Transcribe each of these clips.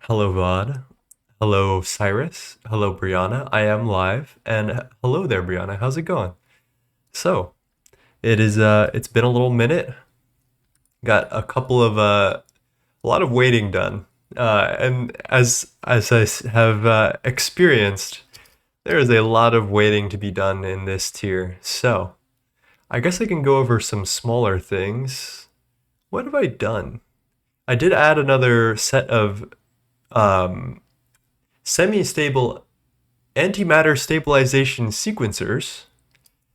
Hello, Vod. Hello, Cyrus. Hello, Brianna. I am live, and hello there, Brianna. How's it going? So, it's been a little minute. Got a lot of waiting done. And as have experienced, there is a lot of waiting to be done in this tier. So, I guess I can go over some smaller things. What have I done? I did add another set of um, semi-stable antimatter stabilization sequencers.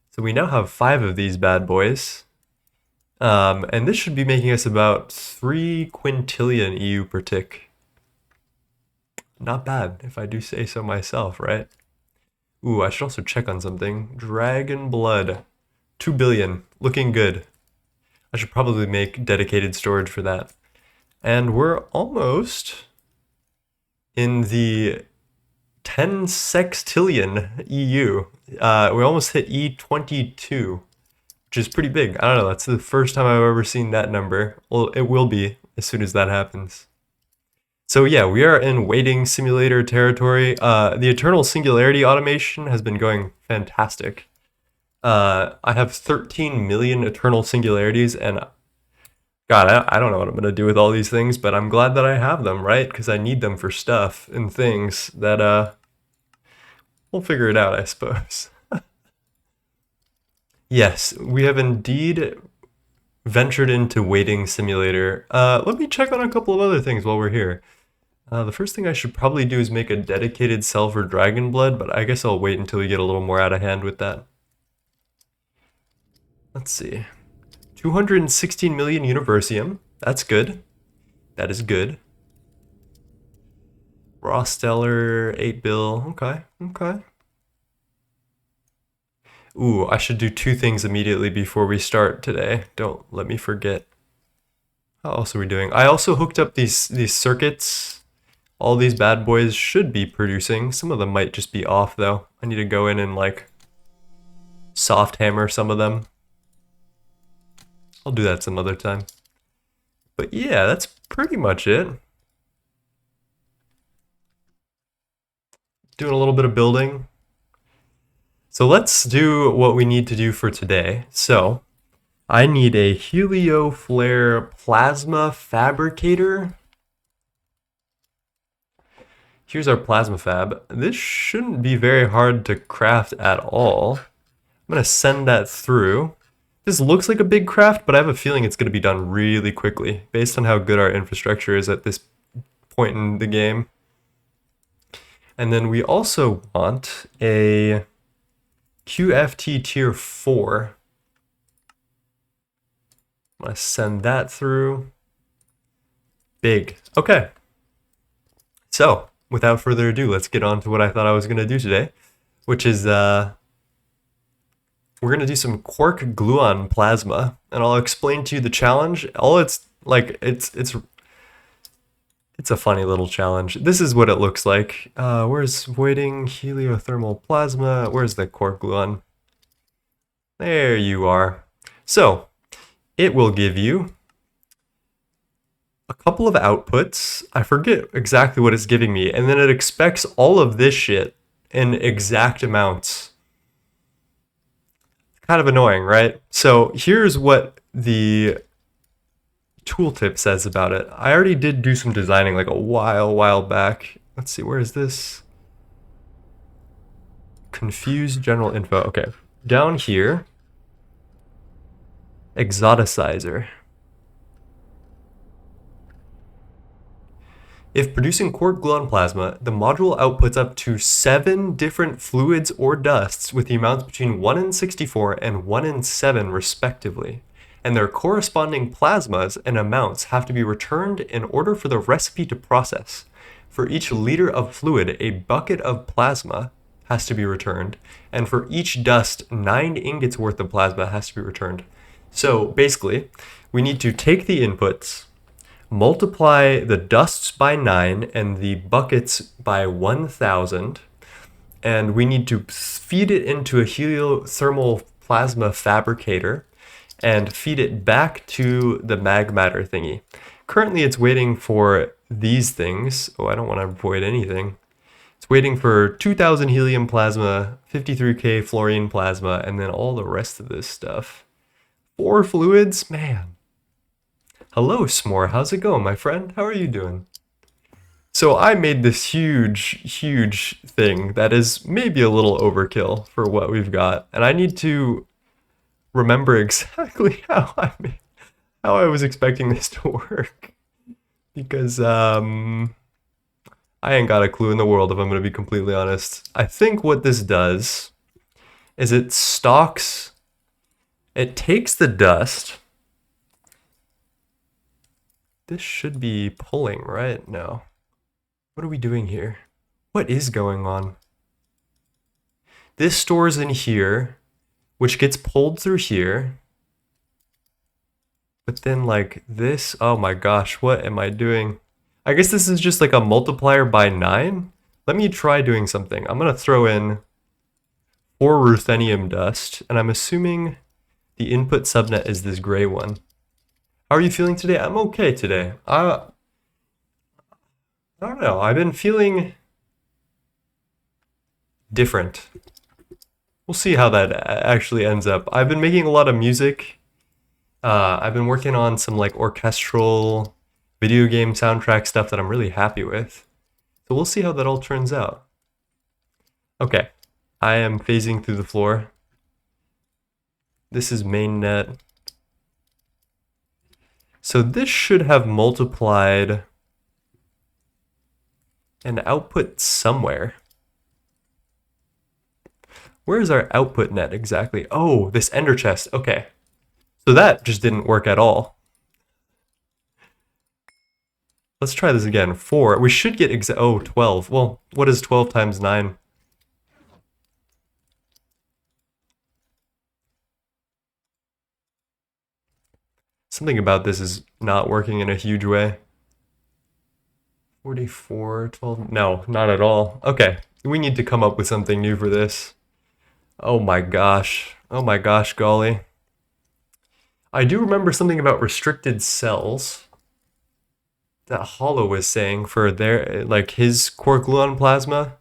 So we now have 5 of these bad boys. And this should be making us about 3 quintillion EU per tick. Not bad, if I do say so myself, right? Ooh, I should also check on something. Dragon blood. 2 billion. Looking good. I should probably make dedicated storage for that. And we're almost in the 10 sextillion EU. We almost hit E22, which is pretty big. I don't know, that's the first time I've ever seen that number. Well, it will be as soon as that happens. So yeah, we are in waiting simulator territory. The eternal singularity automation has been going fantastic. I have 13 million eternal singularities, and God, I don't know what I'm going to do with all these things, but I'm glad that I have them, right? Because I need them for stuff and things that we'll figure it out, I suppose. Yes, we have indeed ventured into waiting simulator. Let me check on a couple of other things while we're here. The first thing I should probably do is make a dedicated cell for dragon blood, but I guess I'll wait until we get a little more out of hand with that. Let's see. 216 million Universium. That's good. That is good. Raw Stellar, 8 bill. Okay, okay. Ooh, I should do 2 things immediately before we start today. Don't let me forget. How else are we doing? I also hooked up these circuits. All these bad boys should be producing. Some of them might just be off though. I need to go in and like soft hammer some of them. I'll do that some other time. But yeah, that's pretty much it. Doing a little bit of building. So let's do what we need to do for today. So I need a helioflare plasma fabricator. Here's our plasma fab. This shouldn't be very hard to craft at all. I'm gonna send that through. This looks like a big craft, but I have a feeling it's gonna be done really quickly based on how good our infrastructure is at this point in the game. And then we also want a QFT tier 4. I'm gonna send that through. Big. Okay. So, without further ado, let's get on to what I thought I was gonna do today, which is we're gonna do some Quark Gluon Plasma, and I'll explain to you the challenge. All it's like, it's a funny little challenge. This is what it looks like. Where's waiting heliothermal plasma? Where's the Quark Gluon? There you are. So, it will give you a couple of outputs. I forget exactly what it's giving me, and then it expects all of this shit in exact amounts. Kind of annoying, right? So here's what the tooltip says about it. I already did do some designing like a while back. Let's see, where is this? Confused general info. Okay, down here, exoticizer. If producing Quark Gluon Plasma, the module outputs up to 7 different fluids or dusts with the amounts between 1 in 64 and 1 in 7 respectively, and their corresponding plasmas and amounts have to be returned in order for the recipe to process. For each liter of fluid, a bucket of plasma has to be returned, and for each dust, 9 ingots worth of plasma has to be returned. So basically, we need to take the inputs, multiply the dusts by 9 and the buckets by 1,000, and we need to feed it into a heliothermal plasma fabricator and feed it back to the mag matter thingy. Currently it's waiting for these things. Oh, I don't want to avoid anything. It's waiting for 2000 helium plasma, 53k fluorine plasma, and then all the rest of this stuff. 4 fluids? Man. Hello, S'more. How's it going, my friend? How are you doing? So I made this huge thing that is maybe a little overkill for what we've got, and I need to remember exactly how I was expecting this to work because I ain't got a clue in the world if I'm going to be completely honest. I think what this does is it takes the dust. This should be pulling, right? No. What are we doing here? What is going on? This stores in here, which gets pulled through here. But then like this, oh my gosh, what am I doing? I guess this is just like a multiplier by 9. Let me try doing something. I'm going to throw in 4 ruthenium dust, and I'm assuming the input subnet is this gray one. How are you feeling today? I'm okay today. I don't know. I've been feeling different. We'll see how that actually ends up. I've been making a lot of music. I've been working on some like orchestral video game soundtrack stuff that I'm really happy with. So we'll see how that all turns out. Okay, I am phasing through the floor. This is mainnet. So this should have multiplied an output somewhere. Where is our output net exactly? Oh, this ender chest. Okay. So that just didn't work at all. Let's try this again. 4. We should get 12. Well, what is 12 times 9? Something about this is not working in a huge way. 44, 12. No, not at all. Okay. We need to come up with something new for this. Oh my gosh. Oh my gosh, golly. I do remember something about restricted cells that Hollow was saying for their, like his Quark Gluon Plasma.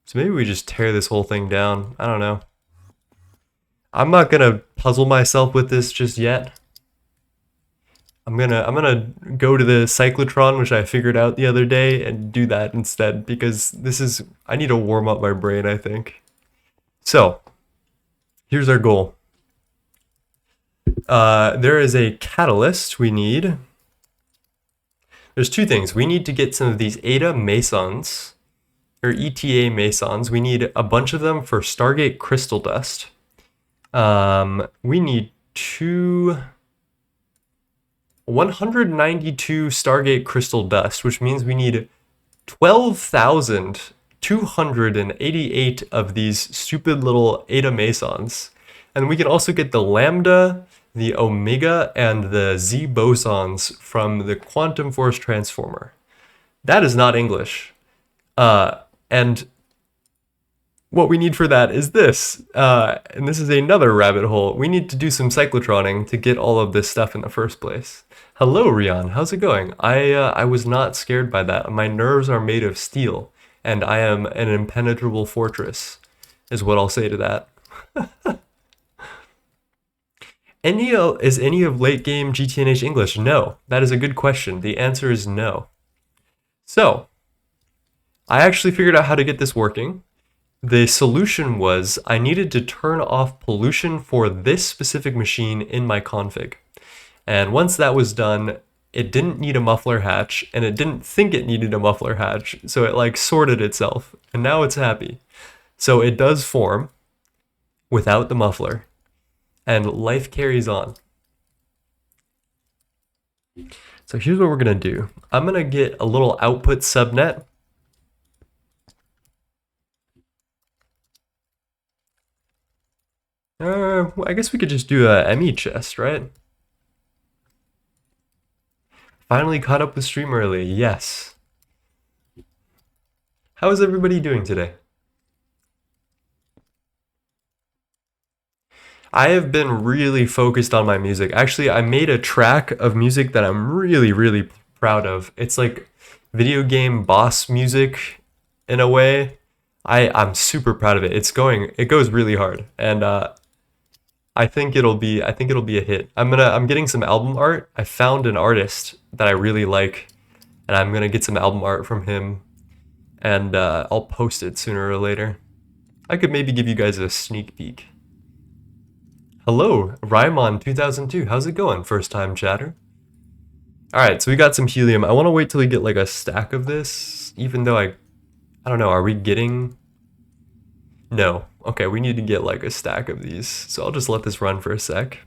So maybe we just tear this whole thing down. I don't know. I'm not gonna puzzle myself with this just yet. I'm gonna go to the cyclotron, which I figured out the other day, and do that instead because I need to warm up my brain, I think. So, here's our goal. There is a catalyst we need. There's 2 things. We need to get some of these ETA mesons, or ETA mesons. We need a bunch of them for Stargate crystal dust. We need 192 Stargate crystal dust, which means we need 12,288 of these stupid little ETA mesons. And we can also get the lambda, the omega, and the Z bosons from the quantum force transformer. That is not English. And what we need for that is this. And this is another rabbit hole. We need to do some cyclotroning to get all of this stuff in the first place. Hello, Rian. How's it going? I was not scared by that. My nerves are made of steel, and I am an impenetrable fortress, is what I'll say to that. Is any of late game GTNH English? No. That is a good question. The answer is no. So, I actually figured out how to get this working. The solution was I needed to turn off pollution for this specific machine in my config. And once that was done, it didn't need a muffler hatch, and it didn't think it needed a muffler hatch, so it like sorted itself, and now it's happy. So it does form without the muffler, and life carries on. So here's what we're gonna do. I'm gonna get a little output subnet. I guess we could just do a ME chest, right? Finally caught up with stream early, yes. How is everybody doing today? I have been really focused on my music. Actually, I made a track of music that I'm really proud of. It's like video game boss music in a way. I'm super proud of it. It goes really hard, and I think it'll be a hit. I'm getting some album art. I found an artist that I really like, and I'm gonna get some album art from him, and I'll post it sooner or later. I could maybe give you guys a sneak peek. Hello, Rymon 2002. How's it going? First time chatter. All right, so we got some helium. I want to wait till we get like a stack of this, even though I don't know. Are we getting? No. Okay, we need to get like a stack of these. So I'll just let this run for a sec.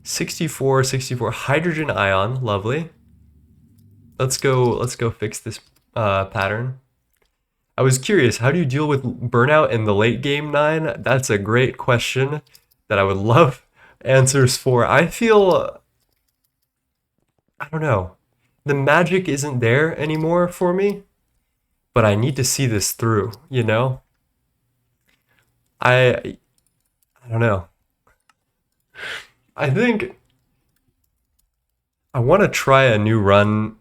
$64 hydrogen ion, lovely. Let's go fix this pattern. I was curious, how do you deal with burnout in the late game 9? That's a great question that I would love answers for. I feel, I don't know, the magic isn't there anymore for me, but I need to see this through, you know? I don't know. I think I want to try a new run.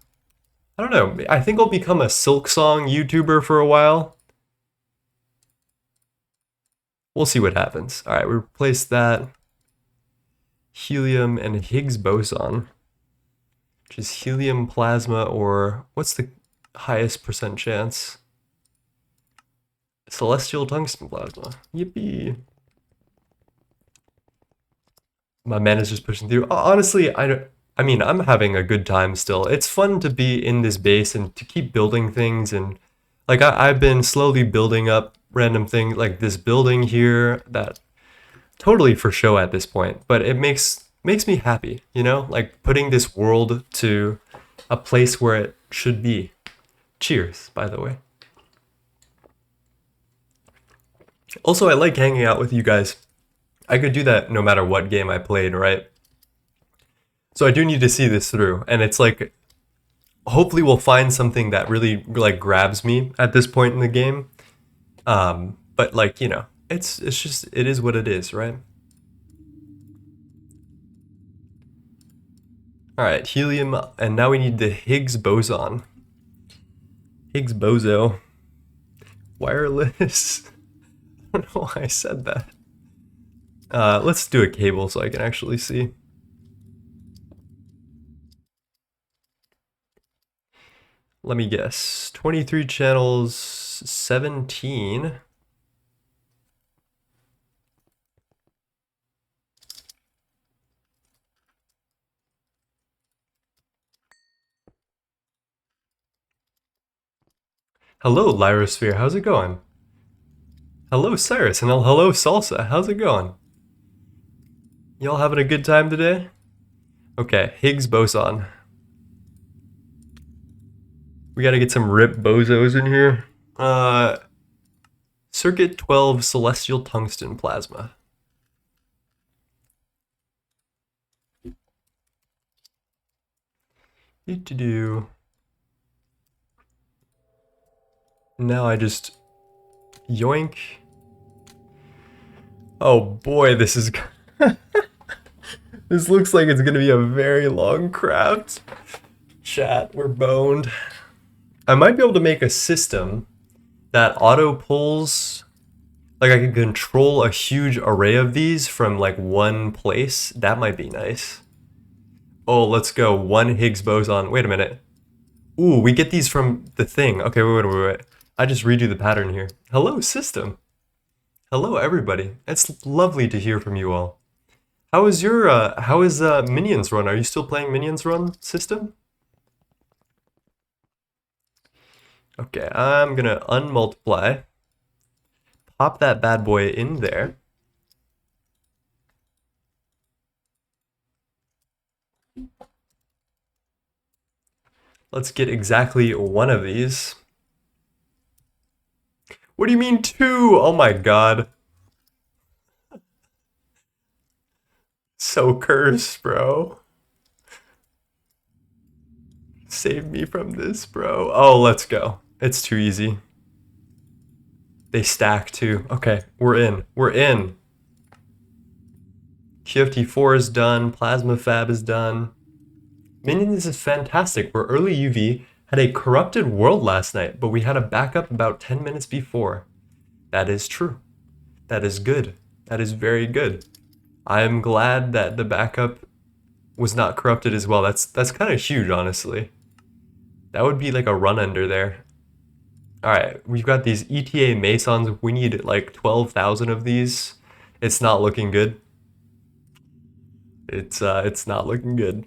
I don't know. I think I'll become a Silk Song YouTuber for a while. We'll see what happens. All right, we replace that. Helium and Higgs boson, which is helium plasma, or what's the highest percent chance? Celestial tungsten plasma. Yippee. My man is just pushing through. Honestly, I mean, I'm having a good time still. It's fun to be in this base and to keep building things, and like I've been slowly building up random things like this building here that totally for show at this point, but it makes me happy, you know? Like putting this world to a place where it should be. Cheers, by the way. Also, I like hanging out with you guys. I could do that no matter what game I played, right? So I do need to see this through, and it's like hopefully we'll find something that really like grabs me at this point in the game. But like, you know, it's just it is what it is, right? All right, helium, and now we need the Higgs boson. Higgs bozo. Wireless. I don't know why I said that. Let's do a cable so I can actually see. Let me guess. 23 channels, 17. Hello, Lyrosphere. How's it going? Hello, Cyrus, and hello, Salsa. How's it going? Y'all having a good time today? Okay, Higgs boson. We gotta get some rip bozos in here. Circuit 12 celestial tungsten plasma. Do. Now I just yoink. Oh boy, this is this looks like it's gonna be a very long craft. Chat, we're boned. I might be able to make a system that auto pulls, like I can control a huge array of these from like one place. That might be nice. Oh, let's go. One Higgs boson. Wait a minute. Ooh, we get these from the thing. Okay, wait. I just redo the pattern here. Hello, system. Hello, everybody. It's lovely to hear from you all. How is Minions Run? Are you still playing Minions Run, system? Okay, I'm gonna unmultiply. Pop that bad boy in there. Let's get exactly one of these. What do you mean 2? Oh my god. So cursed, bro. Save me from this, bro. Oh, let's go. It's too easy. They stack too. Okay, we're in. We're in. QFT4 is done. Plasma Fab is done. Minions is fantastic. We're early UV. Had a corrupted world last night, but we had a backup about 10 minutes before. That is true. That is good. That is very good. I am glad that the backup was not corrupted as well. That's kind of huge, honestly. That would be like a run under there. All right, we've got these ETA Mesons. We need like 12,000 of these. It's not looking good. It's not looking good.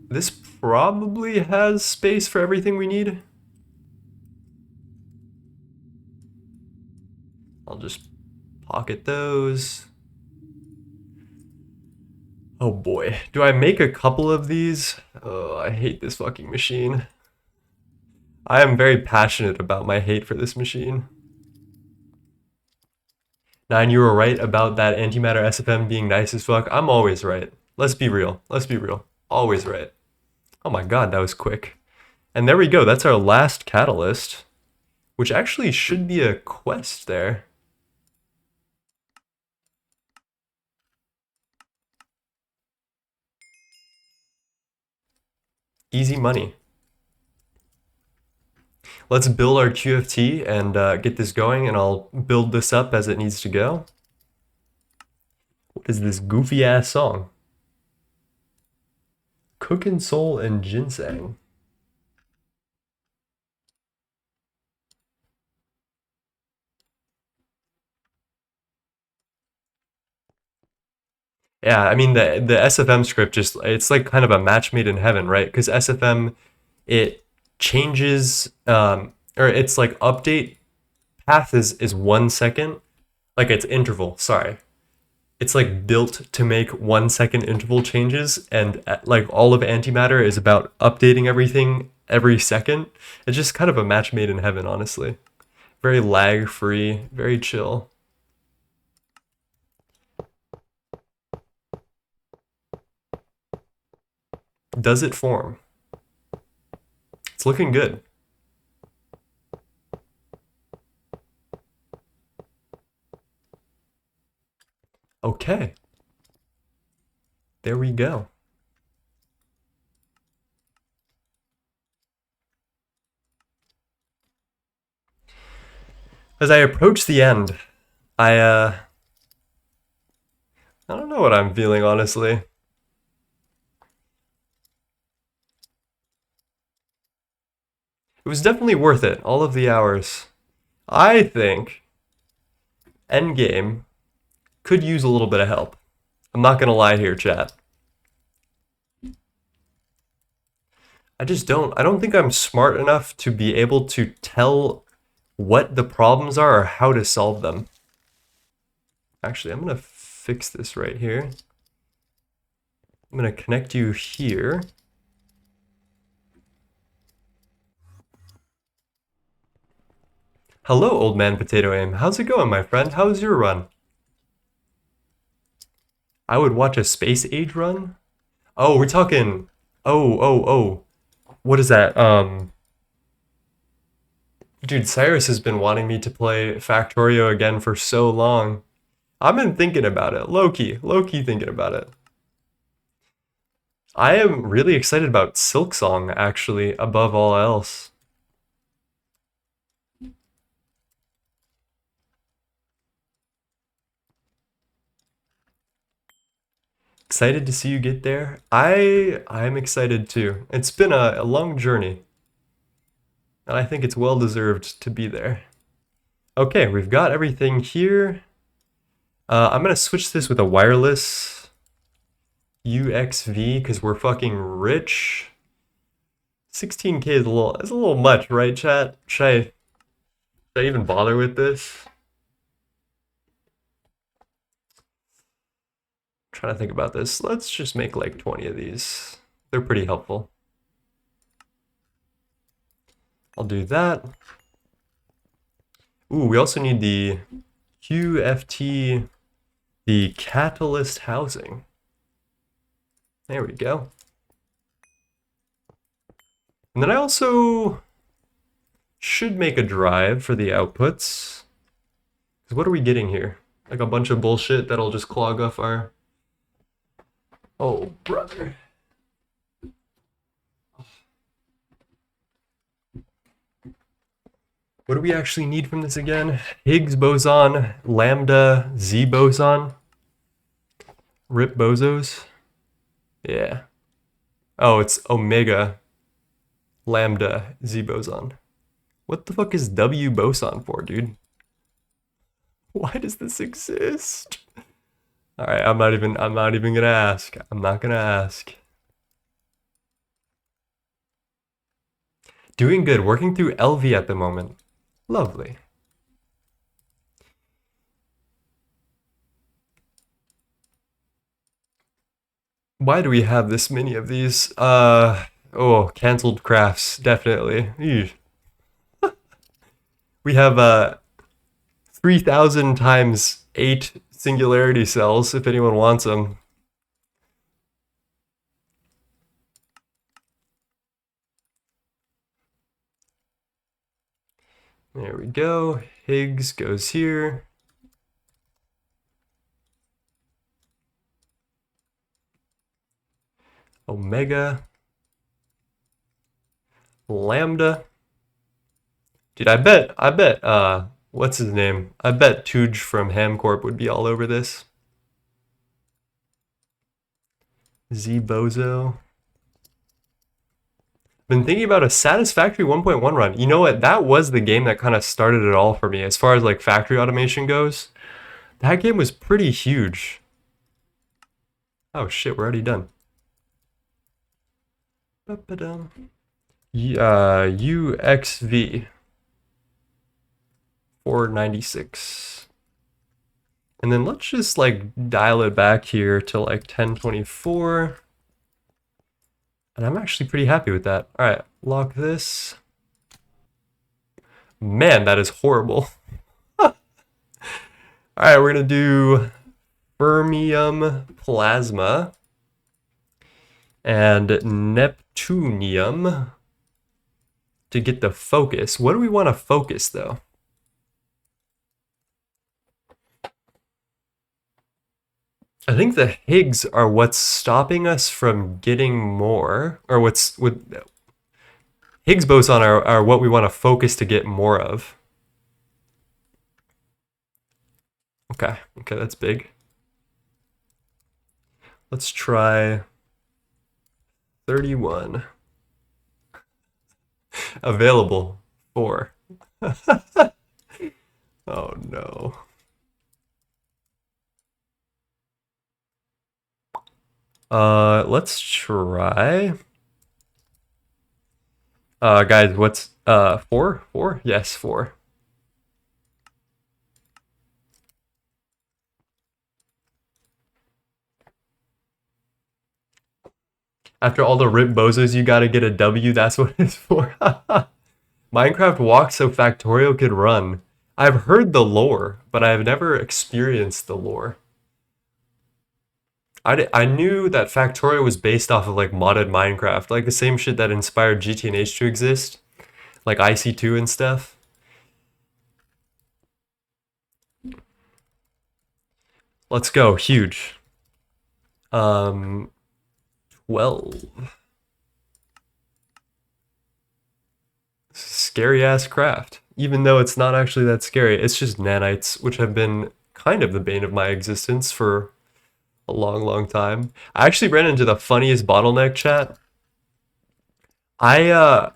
This probably has space for everything we need. I'll just pocket those. Oh boy, do I make a couple of these? Oh, I hate this fucking machine. I am very passionate about my hate for this machine. 9, you were right about that antimatter SFM being nice as fuck. I'm always right. Let's be real. Let's be real. Always right. Oh my god, that was quick. And there we go. That's our last catalyst, which actually should be a quest there. Easy money. Let's build our QFT and get this going, and I'll build this up as it needs to go. What is this goofy ass song? Cookin' Soul and Ginseng. Yeah, I mean the SFM script just it's like kind of a match made in heaven, right? Because SFM it changes or it's like update path is 1 second, like it's interval. Sorry, it's like built to make 1 second interval changes, and like all of antimatter is about updating everything every second. It's just kind of a match made in heaven, honestly. Very lag free, very chill. Does it form? It's looking good. Okay. There we go. As I approach the end, I don't know what I'm feeling, honestly. It was definitely worth it, all of the hours. I think Endgame could use a little bit of help. I'm not gonna lie here, chat. I don't think I'm smart enough to be able to tell what the problems are or how to solve them. Actually, I'm gonna fix this right here. I'm gonna connect you here. Hello, old man Potato Aim. How's it going, my friend? How's your run? I would watch a space age run? Oh, we're talking. Oh. What is that? Dude, Cyrus has been wanting me to play Factorio again for so long. I've been thinking about it. Low-key thinking about it. I am really excited about Silksong, actually, above all else. Excited to see you get there. I'm excited too. It's been a long journey, and I think it's well deserved to be there. Okay, we've got everything here. I'm gonna switch this with a wireless UXV because we're fucking rich. 16K is a little much, right, chat? Should I even bother with this? Trying to think about this. Let's just make like 20 of these. They're pretty helpful. I'll do that. Ooh, we also need the QFT, the catalyst housing. There we go. And then I also should make a drive for the outputs. Because what are we getting here? Like a bunch of bullshit that'll just clog up our... Oh, brother. What do we actually need from this again? Higgs boson, lambda, Z boson, rip bozos. Yeah. Oh, it's omega, lambda, Z boson. What the fuck is W boson for, dude? Why does this exist? All right, I'm not even gonna ask. I'm not gonna ask. Doing good, working through LV at the moment. Lovely. Why do we have this many of these? Oh, canceled crafts, definitely. Eesh. We have 3,000 times 8 singularity cells if anyone wants them. There we go. Higgs goes here. Omega. Lambda. Dude, I bet, what's his name? I bet Tooge from Hamcorp would be all over this. Z Bozo. Been thinking about a Satisfactory 1.1 run. You know what? That was the game that kind of started it all for me as far as like factory automation goes. That game was pretty huge. Oh shit, we're already done. UXV 496. And then let's just like dial it back here to like 1024. And I'm actually pretty happy with that. All right, lock this. Man, that is horrible. All right, we're gonna do fermium plasma and neptunium to get the focus. What do we want to focus though? I think the Higgs are what's stopping us from getting more, or what's with Higgs boson are what we want to focus to get more of. Okay, that's big. Let's try 31. Available 4. Oh no. Let's try. Guys, what's 4? 4? Yes, 4. After all the rip bozos, you gotta get a W. That's what it's for. Minecraft walked so Factorio could run. I've heard the lore, but I've never experienced the lore. I knew that Factorio was based off of like modded Minecraft, like the same shit that inspired GTNH to exist, like IC2 and stuff. Let's go, huge. 12. Scary ass craft. Even though it's not actually that scary, it's just nanites, which have been kind of the bane of my existence for a long, long time. I actually ran into the funniest bottleneck chat. I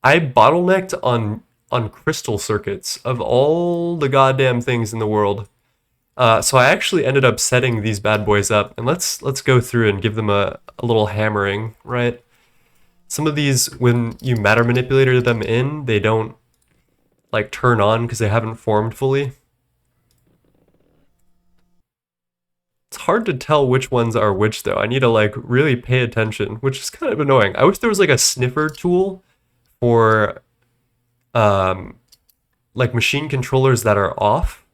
I bottlenecked on crystal circuits of all the goddamn things in the world. So I actually ended up setting these bad boys up, and let's go through and give them a little hammering, right? Some of these, when you matter manipulator them in, they don't like turn on because they haven't formed fully. It's hard to tell which ones are which though. I need to like really pay attention, which is kind of annoying. I wish there was like a sniffer tool for like machine controllers that are off.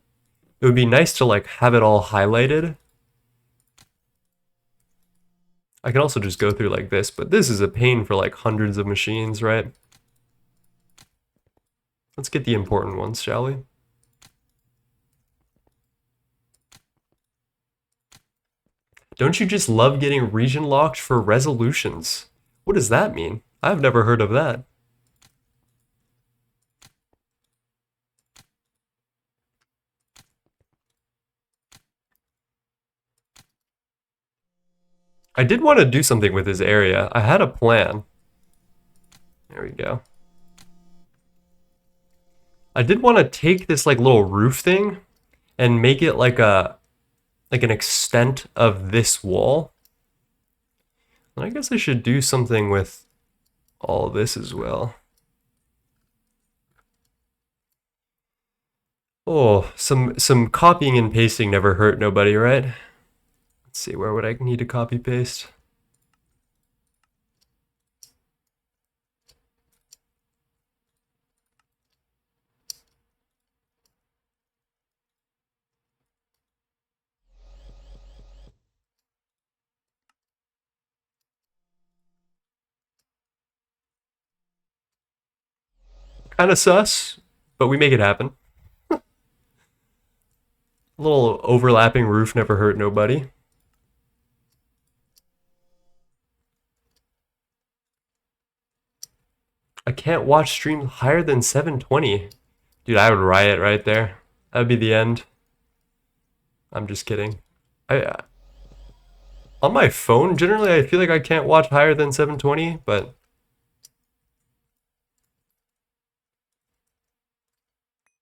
It would be nice to like have it all highlighted. I can also just go through like this, but this is a pain for like hundreds of machines, right? Let's get the important ones, shall we? Don't you just love getting region locked for resolutions? What does that mean? I've never heard of that. I did want to do something with this area. I had a plan. There we go. I did want to take this like little roof thing and make it like an extent of this wall. And I guess I should do something with all this as well. Oh, some copying and pasting never hurt nobody, right? Let's see, where would I need to copy paste? Kind of sus, but we make it happen. A little overlapping roof never hurt nobody. I can't watch streams higher than 720. Dude, I would riot right there. That'd be the end. I'm just kidding. I on my phone, generally I feel like I can't watch higher than 720, but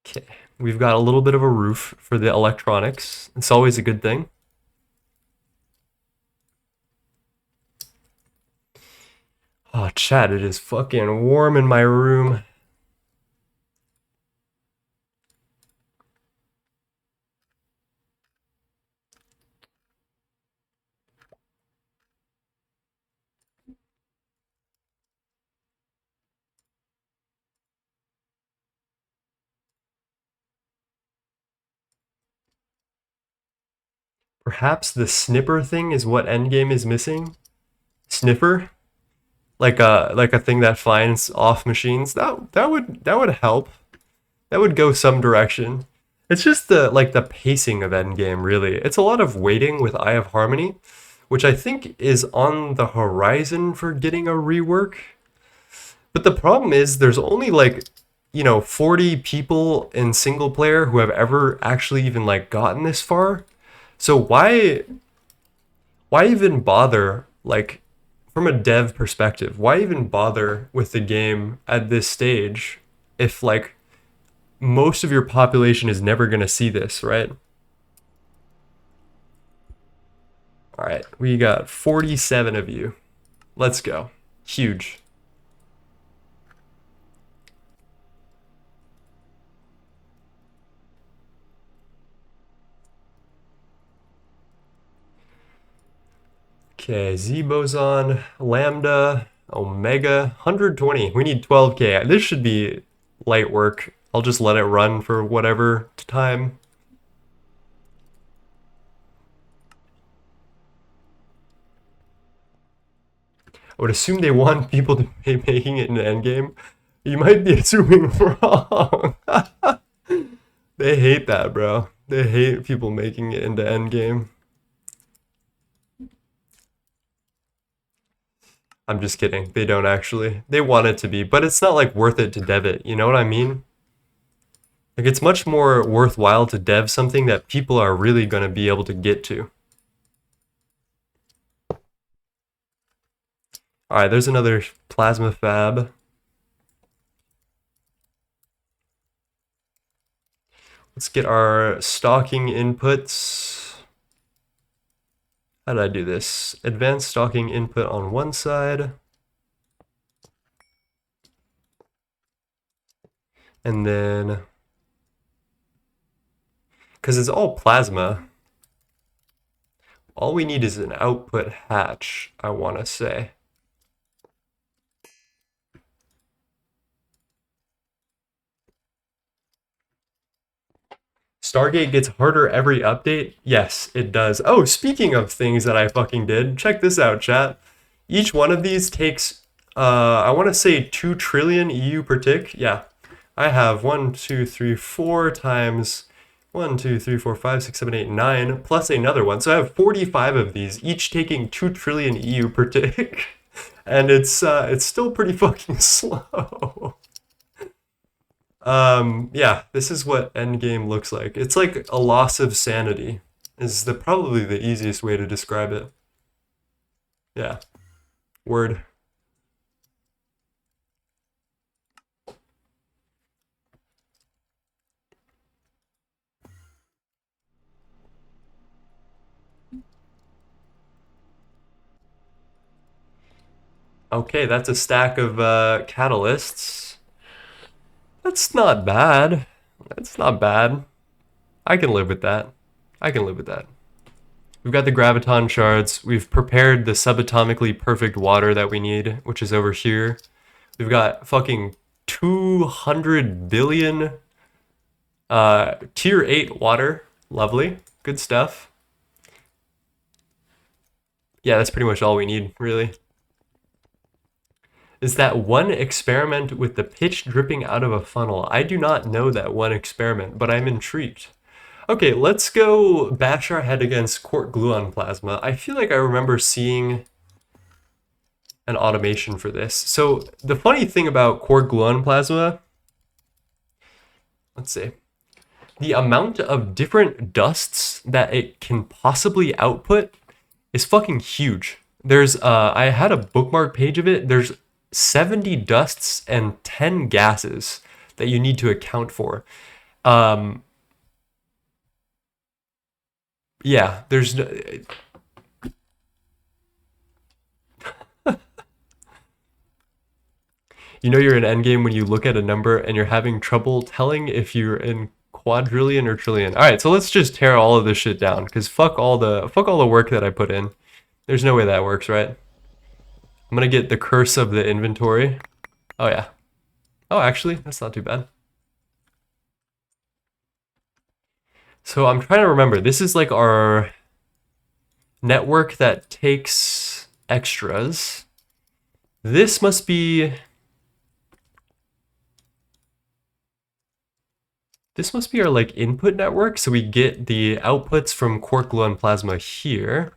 okay. We've got a little bit of a roof for the electronics. It's always a good thing. Oh, chat, it is fucking warm in my room. Perhaps the snipper thing is what Endgame is missing. Sniffer, like a thing that finds off machines. That would help. That would go some direction. It's just the pacing of Endgame, really. It's a lot of waiting with Eye of Harmony, which I think is on the horizon for getting a rework. But the problem is there's only like, 40 people in single player who have ever actually even like gotten this far. So why even bother, like, from a dev perspective, why even bother with the game at this stage if like most of your population is never going to see this, right? All right, we got 47 of you. Let's go. Huge. Okay, Z boson, lambda, omega, 120. We need 12K. This should be light work. I'll just let it run for whatever time. I would assume they want people to be making it in the endgame. You might be assuming wrong. They hate that, bro. They hate people making it into endgame. I'm just kidding. They don't actually. They want it to be, but it's not like worth it to dev it. You know what I mean? Like it's much more worthwhile to dev something that people are really going to be able to get to. All right, there's another plasma fab. Let's get our stocking inputs. How did I do this? Advanced stocking input on one side. And then, because it's all plasma, all we need is an output hatch, I want to say. Stargate gets harder every update? Yes, it does. Oh, speaking of things that I fucking did, check this out, chat. Each one of these takes, I want to say 2 trillion EU per tick. Yeah, I have 1, 2, 3, 4 times 1, 2, 3, 4, 5, 6, 7, 8, 9, plus another one. So I have 45 of these, each taking 2 trillion EU per tick. And it's still pretty fucking slow. Yeah, this is what endgame looks like. It's like a loss of sanity is probably the easiest way to describe it. Yeah. Word. Okay, that's a stack of catalysts. That's not bad. That's not bad. I can live with that. I can live with that. We've got the graviton shards. We've prepared the subatomically perfect water that we need, which is over here. We've got fucking 200 billion tier 8 water. Lovely. Good stuff. Yeah, that's pretty much all we need, really. Is that one experiment with the pitch dripping out of a funnel? I do not know that one experiment, but I'm intrigued. Okay, let's go bash our head against Quark Gluon Plasma. I feel like I remember seeing an automation for this. So the funny thing about Quark Gluon Plasma, let's see, the amount of different dusts that it can possibly output is fucking huge. There's, I had a bookmark page of it. There's 70 dusts and 10 gases that you need to account for. Yeah, there's you know you're in endgame when you look at a number and you're having trouble telling if you're in quadrillion or trillion. All right, so let's just tear all of this shit down because fuck all the work that I put in. There's no way that works, right? I'm gonna get the curse of the inventory. Oh yeah. Oh, actually, that's not too bad. So I'm trying to remember. This is like our network that takes extras. This must be our like input network, so we get the outputs from Quark Gluon Plasma here.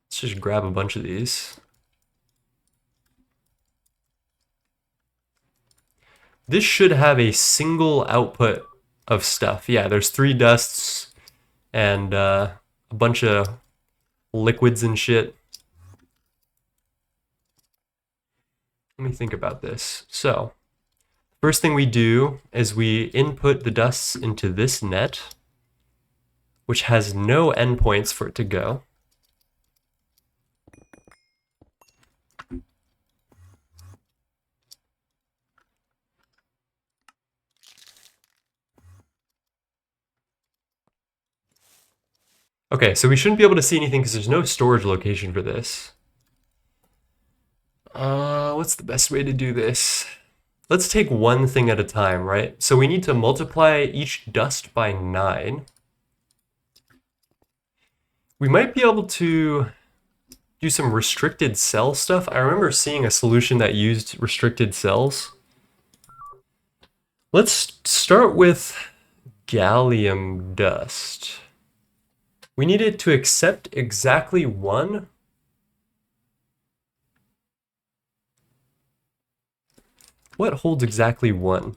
Let's just grab a bunch of these. This should have a single output of stuff. Yeah, there's 3 dusts and a bunch of liquids and shit. Let me think about this. So, first thing we do is we input the dusts into this net, which has no endpoints for it to go. Okay, so we shouldn't be able to see anything because there's no storage location for this. What's the best way to do this? Let's take one thing at a time, right? So we need to multiply each dust by 9. We might be able to do some restricted cell stuff. I remember seeing a solution that used restricted cells. Let's start with gallium dust. We need it to accept exactly 1. What holds exactly 1?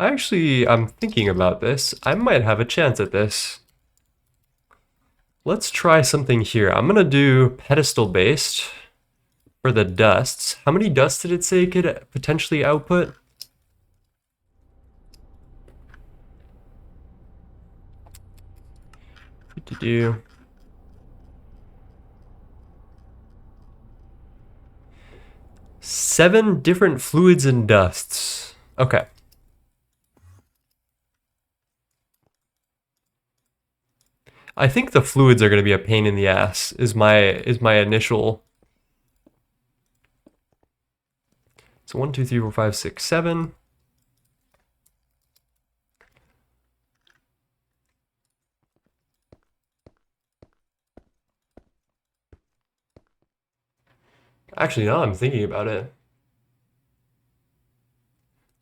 I'm thinking about this. I might have a chance at this. Let's try something here. I'm gonna do pedestal based for the dusts. How many dusts did it say it could potentially output? Do 7 different fluids and dusts. Okay. I think the fluids are going to be a pain in the ass. Is my initial. So 1, 2, 3, 4, 5, 6, 7. Actually, now I'm thinking about it.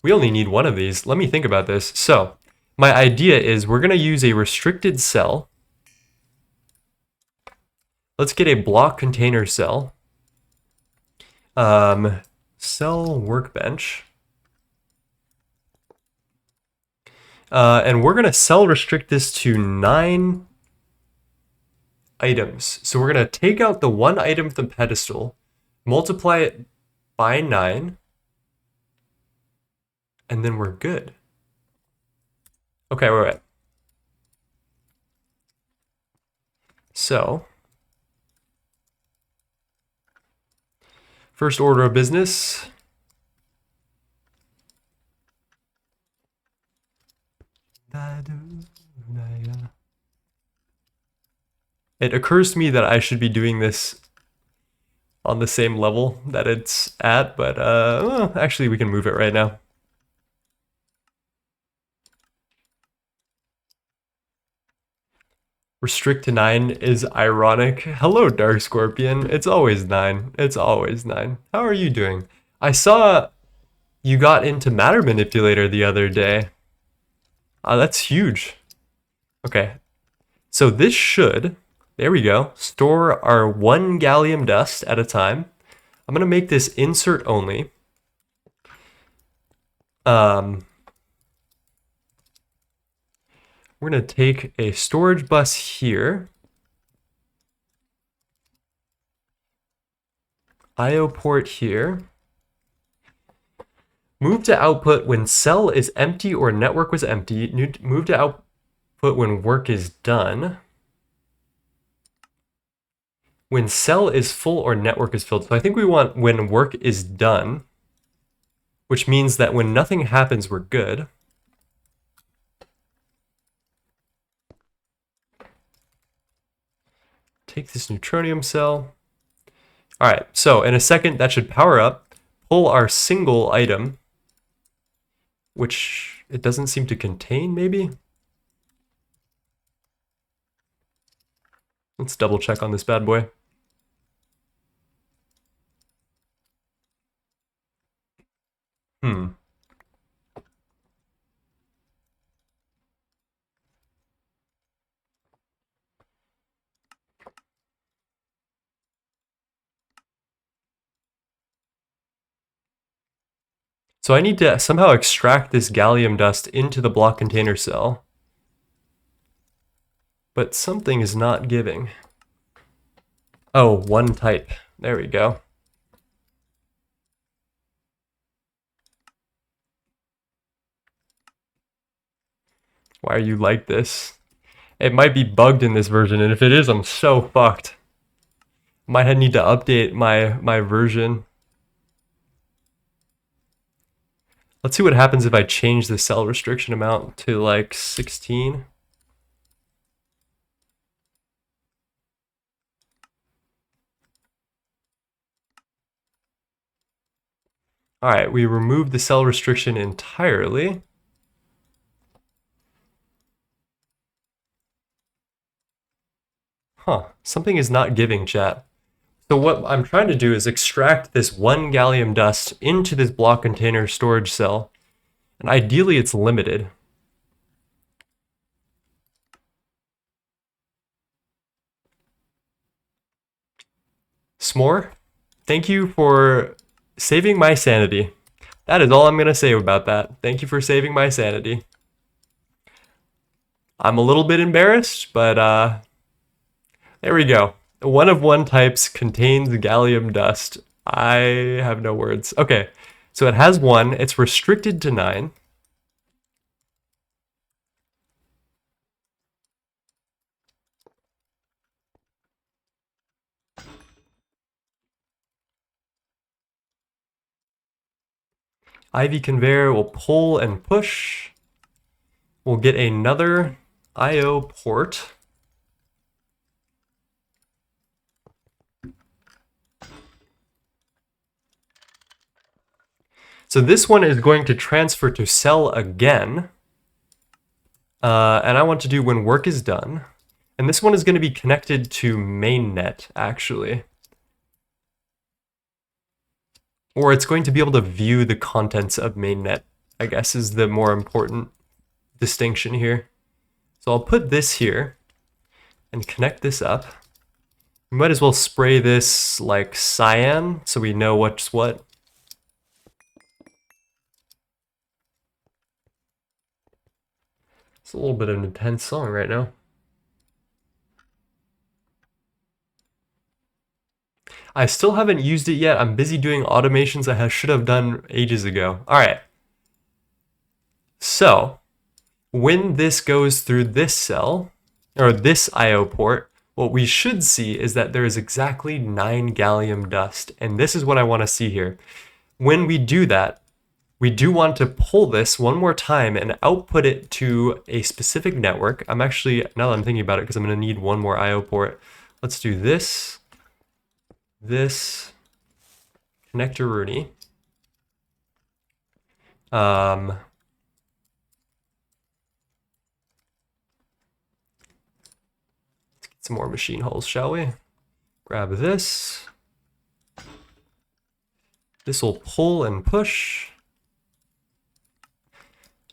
We only need one of these. Let me think about this. So, my idea is we're going to use a restricted cell. Let's get a block container cell. Cell workbench. And we're going to cell restrict this to 9 items. So we're going to take out the one item from the pedestal, multiply it by 9, and then we're good. Okay, wait. So, first order of business. It occurs to me that I should be doing this on the same level that it's at, but well, actually we can move it right now. Restrict to 9 is ironic. Hello, Dark Scorpion. It's always 9. It's always 9. How are you doing? I saw you got into Matter Manipulator the other day. That's huge. Okay. So this should, there we go, store our 1 gallium dust at a time. I'm going to make this insert only. We're going to take a storage bus here. IO port here. Move to output when cell is empty or network was empty. Move to output when work is done. When cell is full or network is filled. So I think we want when work is done, which means that when nothing happens, we're good. Take this neutronium cell. All right, so in a second, that should power up, pull our single item, which it doesn't seem to contain, maybe? Let's double check on this bad boy. So I need to somehow extract this gallium dust into the block container cell. But something is not giving. Oh, one type. There we go. Why are you like this? It might be bugged in this version, and if it is, I'm so fucked. Might need to update my version. Let's see what happens if I change the cell restriction amount to like 16. All right, we removed the cell restriction entirely. Huh, something is not giving, chat. So what I'm trying to do is extract this 1 gallium dust into this block container storage cell. And ideally it's limited. S'more, thank you for saving my sanity. That is all I'm going to say about that. Thank you for saving my sanity. I'm a little bit embarrassed, but there we go. One of one types contains gallium dust. I have no words. Okay, so it has 1. It's restricted to 9. IV conveyor will pull and push. We'll get another IO port. So this one is going to transfer to cell again. And I want to do when work is done. And this one is going to be connected to mainnet, actually. Or it's going to be able to view the contents of mainnet, I guess, is the more important distinction here. So I'll put this here and connect this up. We might as well spray this like cyan so we know what's what. It's a little bit of an intense song right now. I still haven't used it yet. I'm busy doing automations I should have done ages ago. All right. So when this goes through this cell, or this I/O port, what we should see is that there is exactly 9 gallium dust. And this is what I want to see here. When we do that, we do want to pull this one more time and output it to a specific network. I'm actually, now that I'm thinking about it, because I'm going to need one more I/O port, let's do this, connector Rooney. Let's get some more machine holes, shall we? Grab this. This will pull and push.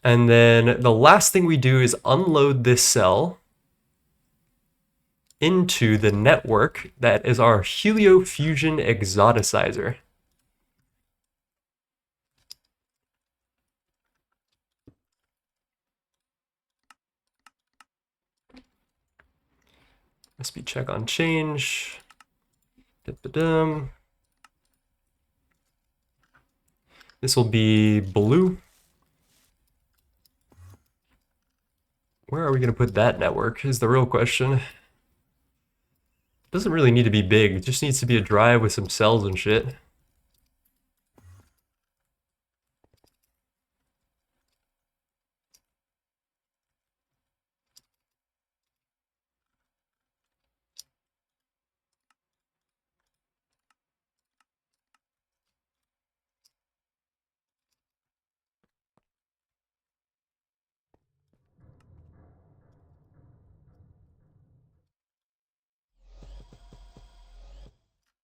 And then the last thing we do is unload this cell into the network that is our heliofusion exoticizer. Recipe check on change. Da-da-dum. This will be blue. Where are we going to put that network is the real question. Doesn't really need to be big. It just needs to be a drive with some cells and shit.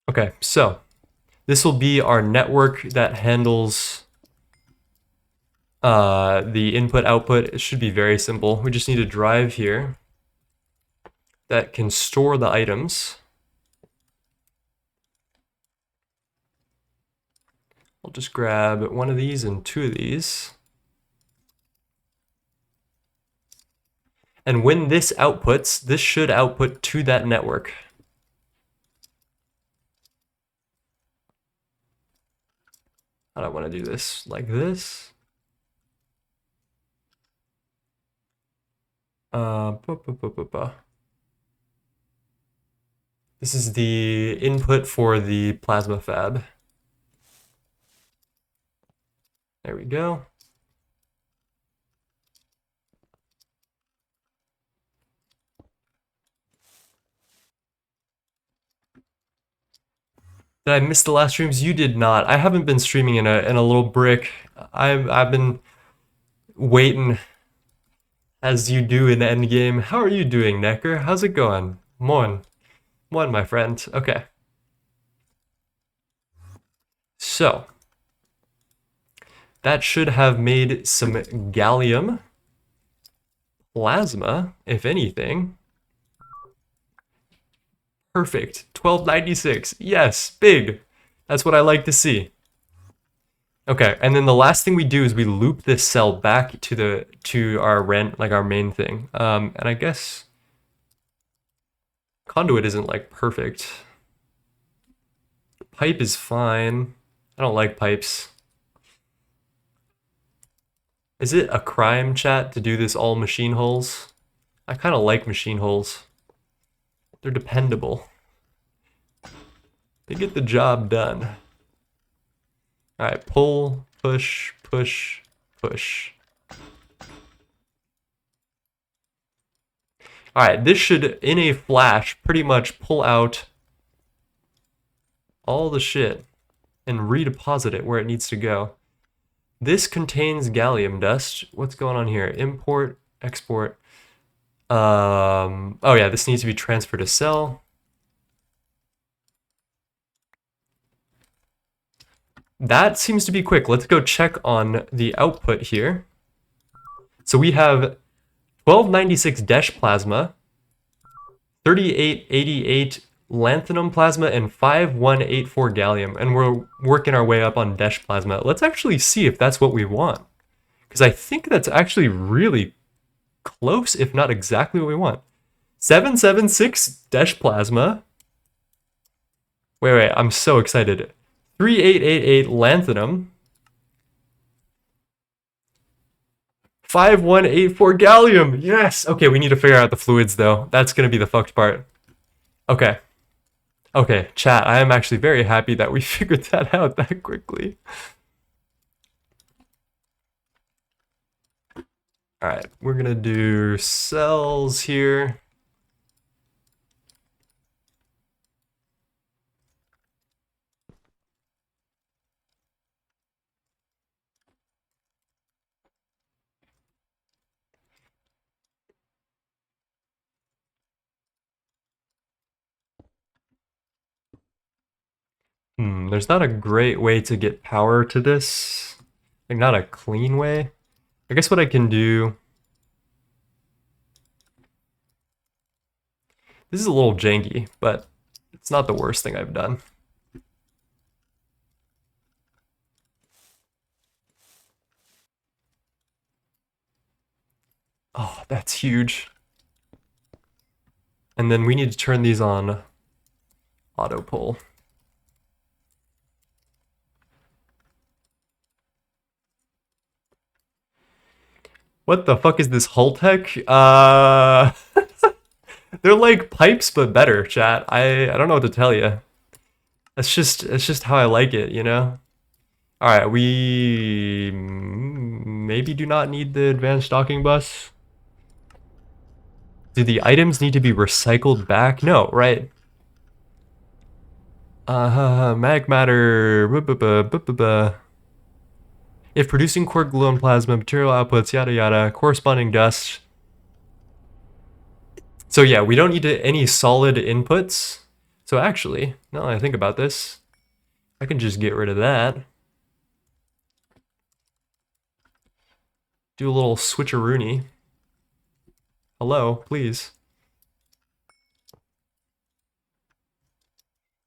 Okay, so this will be our network that handles the input output. It should be very simple. We just need a drive here that can store the items. I'll just grab one of these and two of these. And when this outputs, this should output to that network. I don't want to do this like this. This is the input for the plasma fab. There we go. Did I miss the last streams? You did not. I haven't been streaming in a little brick. I've been waiting as you do in endgame. How are you doing, Necker? How's it going? Mon, my friend. Okay. So that should have made some gallium plasma, if anything. Perfect. 1296. Yes, big. That's what I like to see. Okay, and then the last thing we do is we loop this cell back to our our main thing. And I guess conduit isn't like perfect. Pipe is fine. I don't like pipes. Is it a crime, chat, to do this all machine holes? I kind of like machine holes. They're dependable. They get the job done. All right, pull, push, push, push. All right, this should, in a flash, pretty much pull out all the shit and redeposit it where it needs to go. This contains gallium dust. What's going on here? Import, export. Oh yeah, this needs to be transferred to cell. That seems to be quick. Let's go check on the output here. So we have 1296 DESH plasma, 3888 lanthanum plasma, and 5184 gallium. And we're working our way up on DESH plasma. Let's actually see if that's what we want. Because I think that's actually really close, if not exactly what we want. 776 DESH plasma. Wait, I'm so excited. 3888 lanthanum. 5184 gallium. Yes. Okay, we need to figure out the fluids though. That's going to be the fucked part. Okay. Okay, chat. I am actually very happy that we figured that out that quickly. All right, we're going to do cells here. There's not a great way to get power to this. Like, not a clean way. I guess what I can do... This is a little janky, but it's not the worst thing I've done. Oh, that's huge. And then we need to turn these on auto pull. What the fuck is this hull tech? They're like pipes, but better, chat. I don't know what to tell you. It's just how I like it, you know? Alright, we maybe do not need the advanced docking bus. Do the items need to be recycled back? No, right? Mag matter. If producing Quark Gluon Plasma, material outputs, yada yada, corresponding dust. So yeah, we don't need any solid inputs. So actually, now that I think about this, I can just get rid of that. Do a little switcheroony. Hello, please.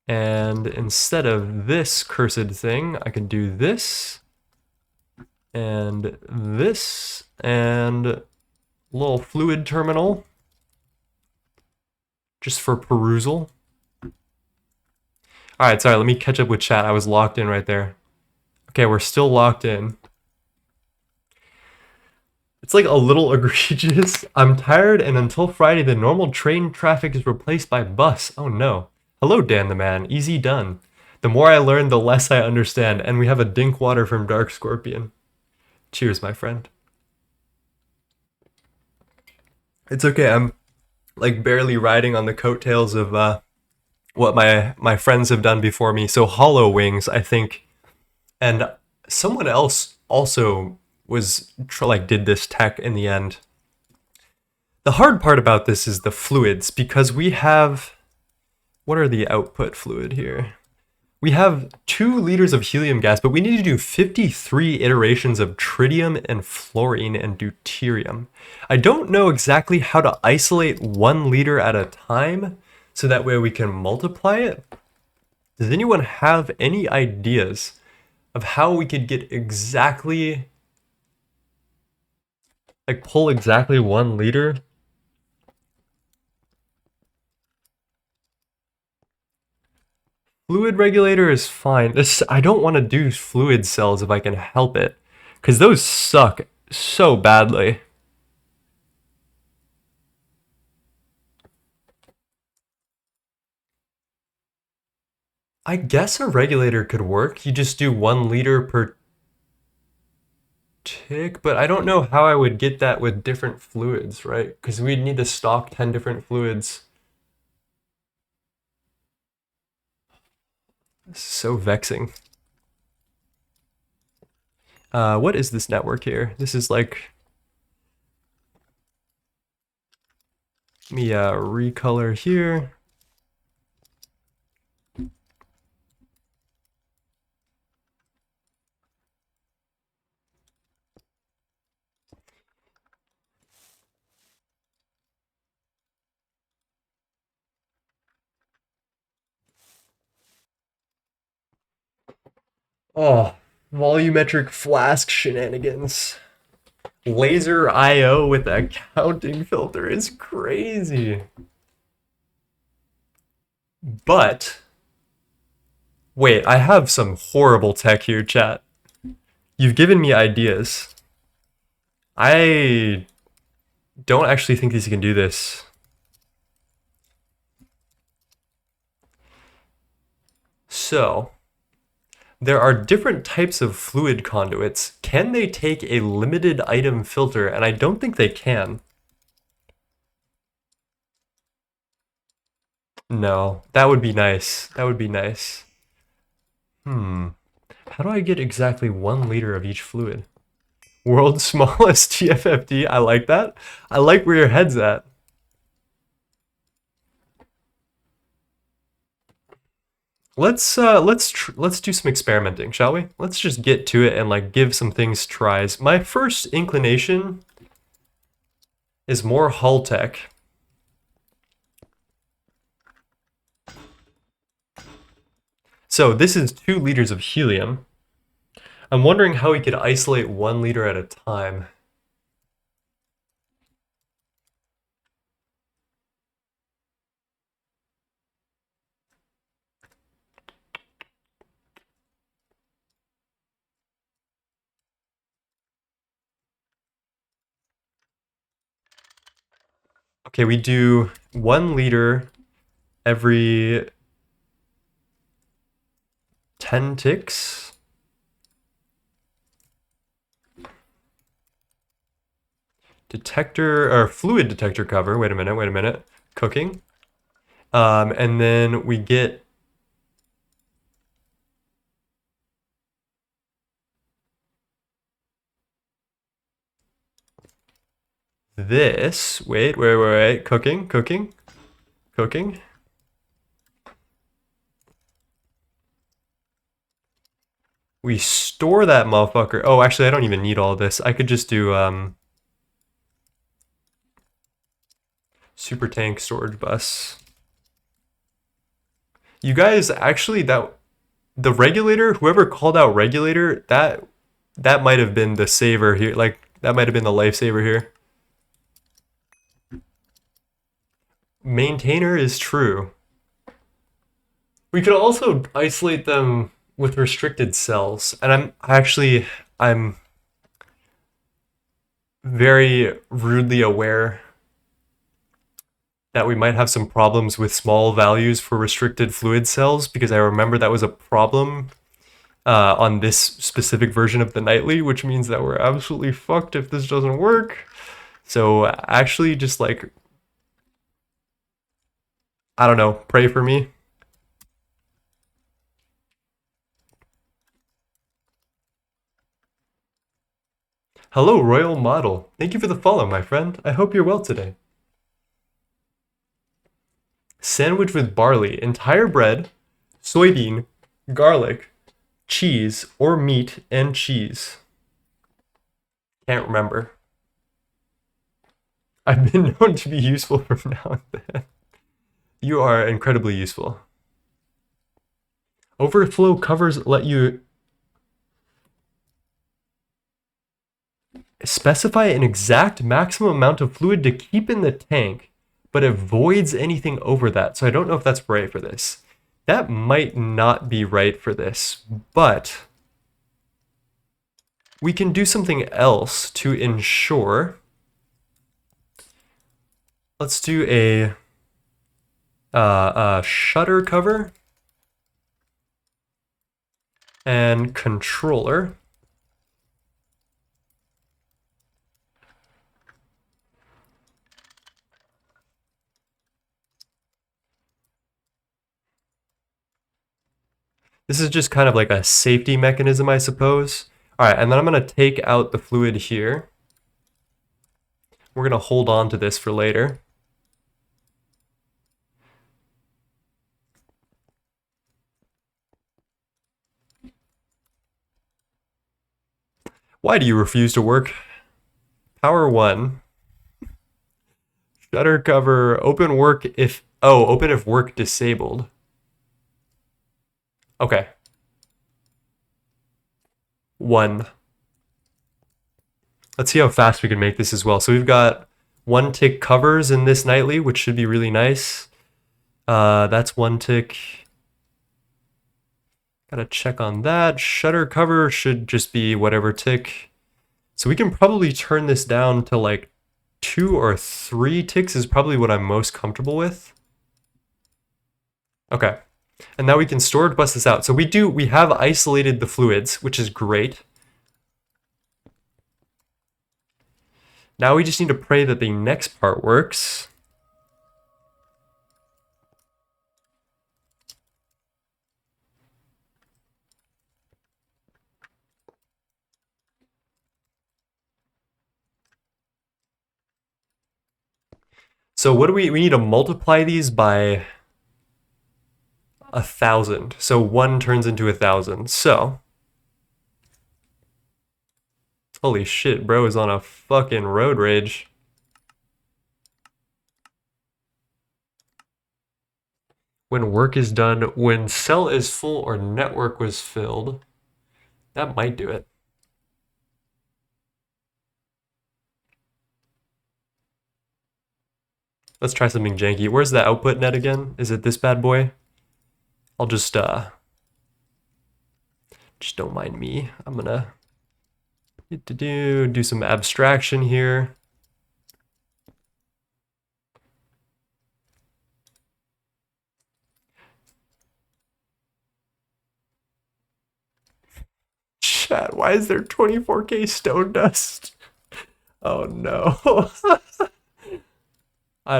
And instead of this cursed thing, I can do this, and a little fluid terminal, just for perusal. Alright, sorry, let me catch up with chat. I was locked in right there. Okay, we're still locked in. It's like a little egregious. I'm tired, and until Friday, the normal train traffic is replaced by bus. Oh no. Hello, Dan the Man. Easy done. The more I learn, the less I understand. And we have a dink water from Dark Scorpion. Cheers, my friend. It's okay. I'm like barely riding on the coattails of what my friends have done before me. So Hollow Wings, I think, and someone else also was did this tech in the end. The hard part about this is the fluids, because we have, what are the output fluid here? We have 2 liters of helium gas, but we need to do 53 iterations of tritium and fluorine and deuterium. I don't know exactly how to isolate 1 liter at a time, so that way we can multiply it. Does anyone have any ideas of how we could get exactly, like pull exactly 1 liter? Fluid regulator is fine. I don't want to do fluid cells if I can help it, because those suck so badly. I guess a regulator could work. You just do 1 liter per tick, but I don't know how I would get that with different fluids, right? Because we'd need to stock 10 different fluids. This is so vexing. What is this network here? This is like, let me recolor here. Oh, volumetric flask shenanigans. Laser IO with a counting filter is crazy. But, wait, I have some horrible tech here, chat. You've given me ideas. I don't actually think these can do this. So, there are different types of fluid conduits. Can they take a limited item filter? And I don't think they can. No, that would be nice. That would be nice. How do I get exactly 1 liter of each fluid? World's smallest TFFD. I like that. I like where your head's at. Let's do some experimenting, shall we? Let's just get to it and like give some things tries. My first inclination is more hull tech. So this is 2 liters of helium. I'm wondering how we could isolate 1 liter at a time. Okay, we do 1 liter every 10 ticks. Detector, or fluid detector cover, wait a minute, cooking. And then we get this, wait, cooking. We store that motherfucker. Oh, actually, I don't even need all this. I could just do super tank storage bus. You guys, actually, that the regulator, whoever called out regulator, that might have been the saver here. Like that might have been the lifesaver here. Maintainer is true. We could also isolate them with restricted cells, and I'm very rudely aware that we might have some problems with small values for restricted fluid cells, because I remember that was a problem on this specific version of the nightly, which means that we're absolutely fucked if this doesn't work. So actually just like, I don't know, pray for me. Hello, Royal Model. Thank you for the follow, my friend. I hope you're well today. Sandwich with barley, entire bread, soybean, garlic, cheese, or meat and cheese. Can't remember. I've been known to be useful from now and then. You are incredibly useful. Overflow covers let you specify an exact maximum amount of fluid to keep in the tank, but avoids anything over that. So I don't know if that's right for this. That might not be right for this, but we can do something else to ensure. Let's do a shutter cover and controller. This is just kind of like a safety mechanism, I suppose. All right, and then I'm going to take out the fluid here. We're going to hold on to this for later. Why do you refuse to work? Power 1. Shutter cover, open work if... Oh, open if work disabled. Okay. 1. Let's see how fast we can make this as well. So we've got 1 tick covers in this nightly, which should be really nice. That's 1 tick. Gotta check on that. Shutter cover should just be whatever tick. So we can probably turn this down to like 2 or 3 ticks is probably what I'm most comfortable with. Okay. And now we can storage bus this out. So we have isolated the fluids, which is great. Now we just need to pray that the next part works. So what do we need to multiply these by 1,000. So 1 turns into 1,000. So holy shit, bro is on a fucking road rage. When work is done, when cell is full or network was filled. That might do it. Let's try something janky. Where's the output net again? Is it this bad boy? I'll just don't mind me. I'm gonna do some abstraction here. Chat, why is there 24K stone dust? Oh no. I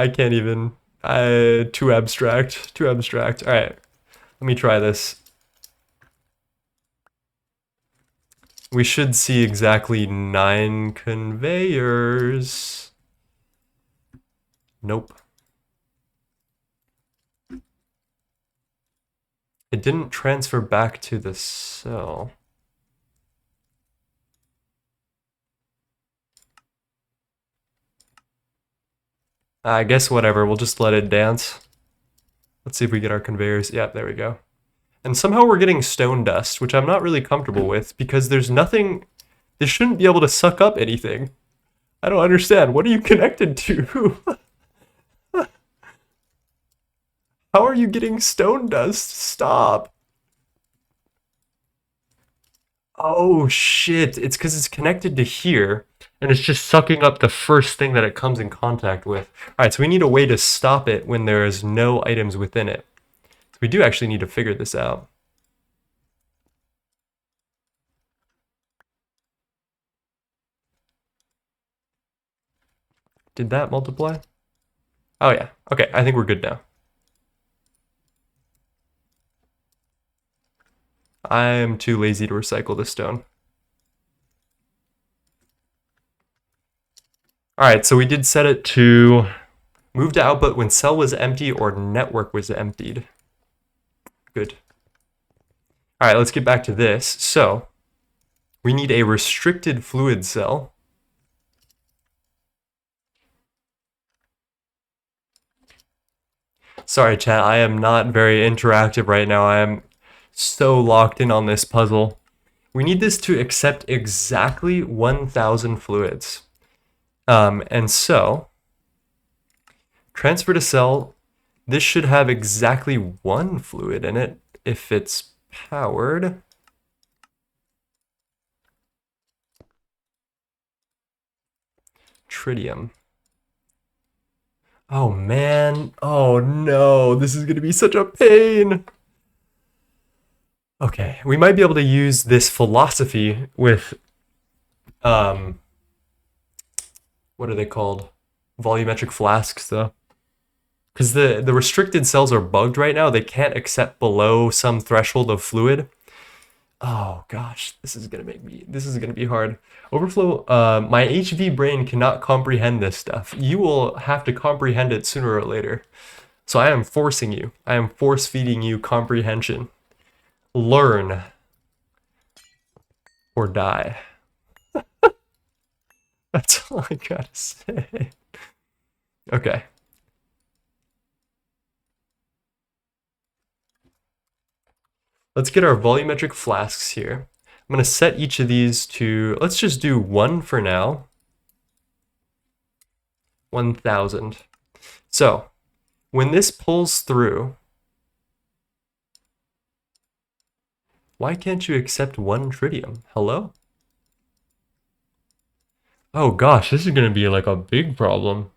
can't even. Too abstract. All right, let me try this. We should see exactly 9 conveyors. Nope. It didn't transfer back to the cell. I guess whatever, we'll just let it dance. Let's see if we get our conveyors. Yep, there we go. And somehow we're getting stone dust, which I'm not really comfortable with because there's nothing... This shouldn't be able to suck up anything. I don't understand. What are you connected to? How are you getting stone dust? Stop. Oh shit, it's because it's connected to here, and it's just sucking up the first thing that it comes in contact with. Alright, so we need a way to stop it when there is no items within it. So we do actually need to figure this out. Did that multiply? Oh yeah, okay, I think we're good now. I'm too lazy to recycle this stone. Alright, so we did set it to move to output when cell was empty or network was emptied. Good. Alright, let's get back to this. So, we need a restricted fluid cell. Sorry, chat, I am not very interactive right now. I am so locked in on this puzzle. We need this to accept exactly 1,000 fluids. And so, transfer to cell, this should have exactly 1 fluid in it if it's powered. Tritium. Oh man, oh no, this is gonna be such a pain. Okay, we might be able to use this philosophy with, what are they called? Volumetric flasks, though. Because the restricted cells are bugged right now. They can't accept below some threshold of fluid. Oh gosh, this is gonna be hard. Overflow, my HV brain cannot comprehend this stuff. You will have to comprehend it sooner or later. So I am forcing you. I am force feeding you comprehension. Learn or die. That's all I gotta say. Okay. Let's get our volumetric flasks here. I'm gonna set each of these to, let's just do 1 for now. 1,000. So, when this pulls through, why can't you accept 1 tritium? Hello? Oh gosh, this is gonna be like a big problem.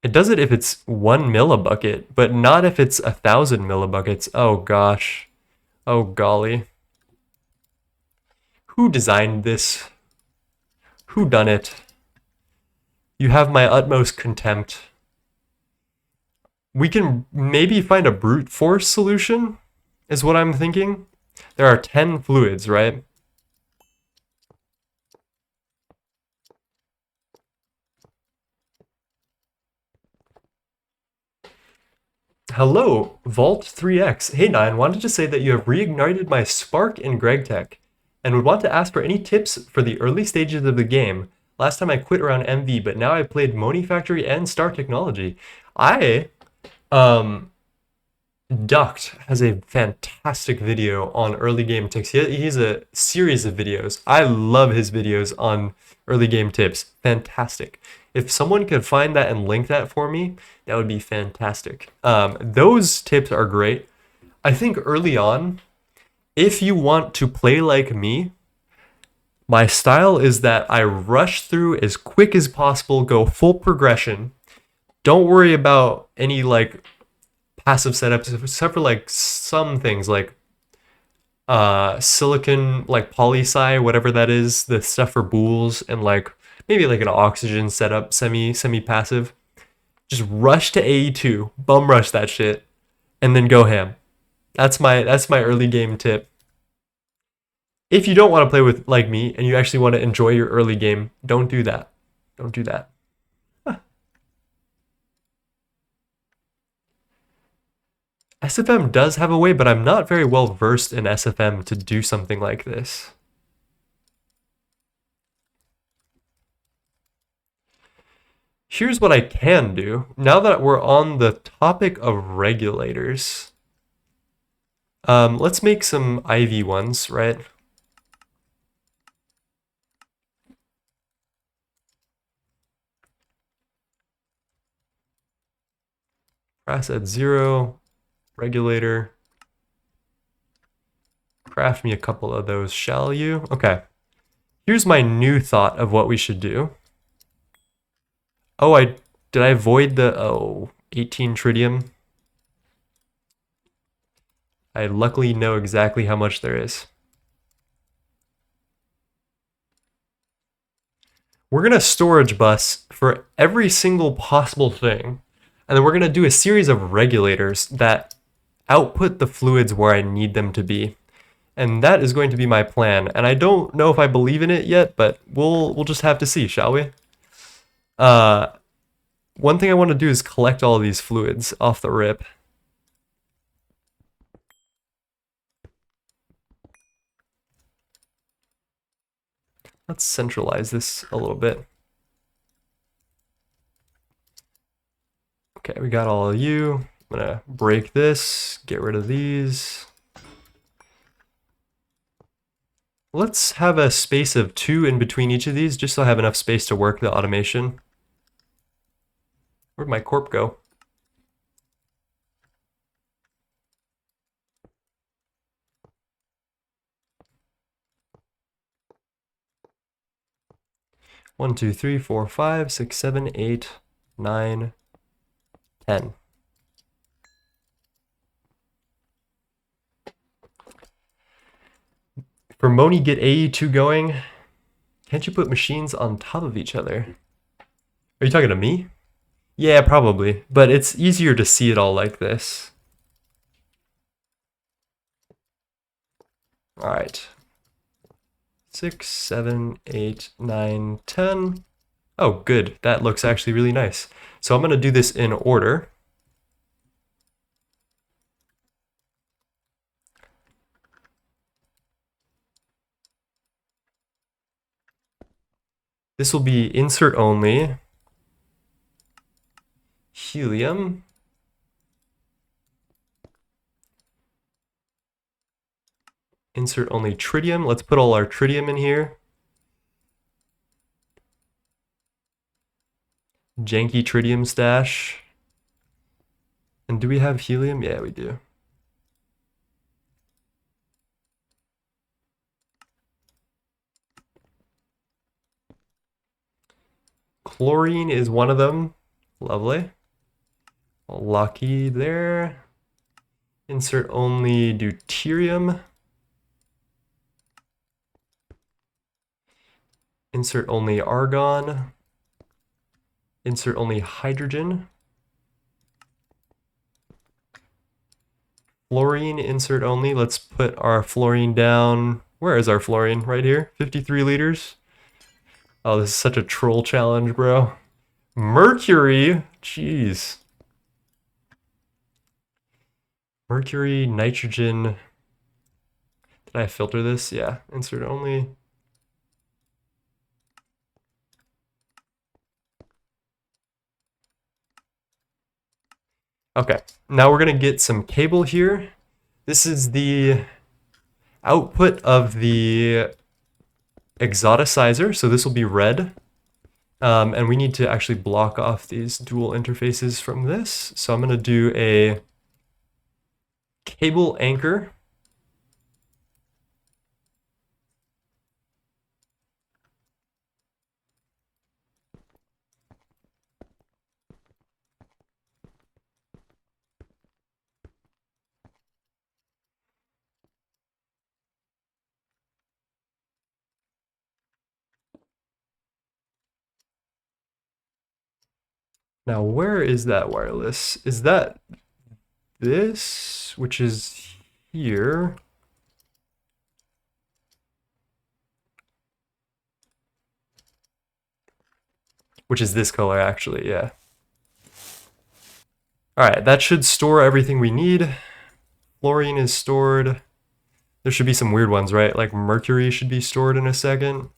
It does it if it's 1 millibucket, but not if it's 1,000 millibuckets. Oh gosh. Oh golly. Who designed this? Who done it? You have my utmost contempt. We can maybe find a brute force solution, is what I'm thinking. There are 10 fluids, right? Hello, Vault3X. Hey Nine, wanted to say that you have reignited my spark in Gregtech and would want to ask for any tips for the early stages of the game. Last time I quit around MV, but now I've played Moni Factory and Star Technology. Um, Duct has a fantastic video on early game tips. He's a series of videos. I love his videos on early game tips. Fantastic. If someone could find that and link that for me, that would be fantastic. Those tips are great. I think early on, if you want to play like me, my style is that I rush through as quick as possible, go full progression. Don't worry about any like passive setups, except for like some things like silicon, like polysci, whatever that is, the stuff for bools, and like maybe like an oxygen setup, semi passive. Just rush to AE2, bum rush that shit, and then go ham. That's my early game tip. If you don't want to play with like me and you actually want to enjoy your early game, don't do that. Don't do that. SFM does have a way, but I'm not very well versed in SFM to do something like this. Here's what I can do. Now that we're on the topic of regulators, let's make some IV ones, right? Press at 0, regulator. Craft me a couple of those, shall you? Okay. Here's my new thought of what we should do. Oh, did I void the 18 tritium? I luckily know exactly how much there is. We're gonna storage bus for every single possible thing, and then we're gonna do a series of regulators that output the fluids where I need them to be. And that is going to be my plan. And I don't know if I believe in it yet, but we'll just have to see, shall we? One thing I want to do is collect all of these fluids off the rip. Let's centralize this a little bit. Okay, we got all of you. I'm gonna break this, get rid of these. Let's have a space of 2 in between each of these, just so I have enough space to work the automation. Where'd my corp go? One, two, three, four, five, six, 7, 8, 9, 10. For Moni, get AE2 going. Can't you put machines on top of each other? Are you talking to me? Yeah, probably. But it's easier to see it all like this. All right. 6, 7, 8, 9, 10. Oh, good. That looks actually really nice. So I'm going to do this in order. This will be insert only. Helium. Insert only tritium. Let's put all our tritium in here. Janky tritium stash. And do we have helium? Yeah, we do. Chlorine is one of them. Lovely. Lucky there. Insert only deuterium. Insert only argon. Insert only hydrogen. Fluorine, insert only. Let's put our fluorine down. Where is our fluorine? Right here, 53 liters. Oh, this is such a troll challenge, bro. Mercury, jeez. Mercury, nitrogen. Did I filter this? Yeah, insert only. Okay, now we're gonna get some cable here. This is the output of the exoticizer, so this will be red. And we need to actually block off these dual interfaces from this. So I'm gonna do a cable anchor. Now, where is that wireless? Is that this, which is here? Which is this color, actually, yeah. All right, that should store everything we need. Fluorine is stored. There should be some weird ones, right? Like mercury should be stored in a second.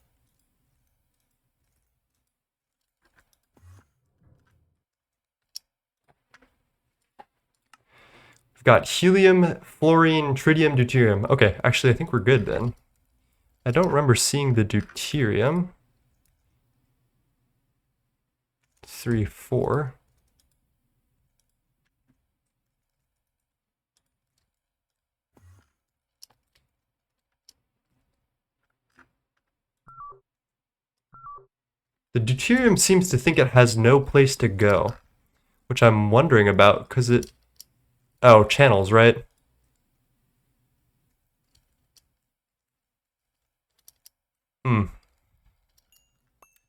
We've got helium, fluorine, tritium, deuterium. Okay, actually, I think we're good then. I don't remember seeing the deuterium. 3, 4. The deuterium seems to think it has no place to go, which I'm wondering about because it... Oh, channels, right?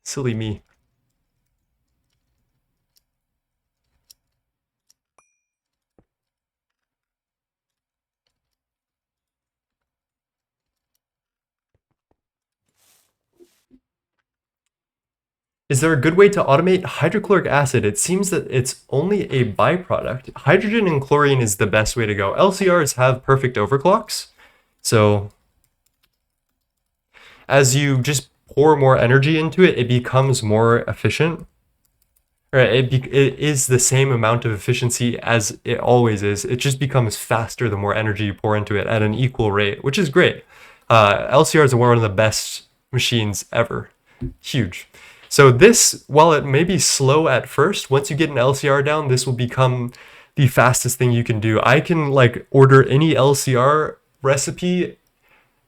Silly me. Is there a good way to automate hydrochloric acid? It seems that it's only a byproduct. Hydrogen and chlorine is the best way to go. LCRs have perfect overclocks. So as you just pour more energy into it, it becomes more efficient. Right, it is the same amount of efficiency as it always is. It just becomes faster the more energy you pour into it at an equal rate, which is great. LCRs are one of the best machines ever. Huge. So this, while it may be slow at first, once you get an LCR down, this will become the fastest thing you can do. I can like order any LCR recipe,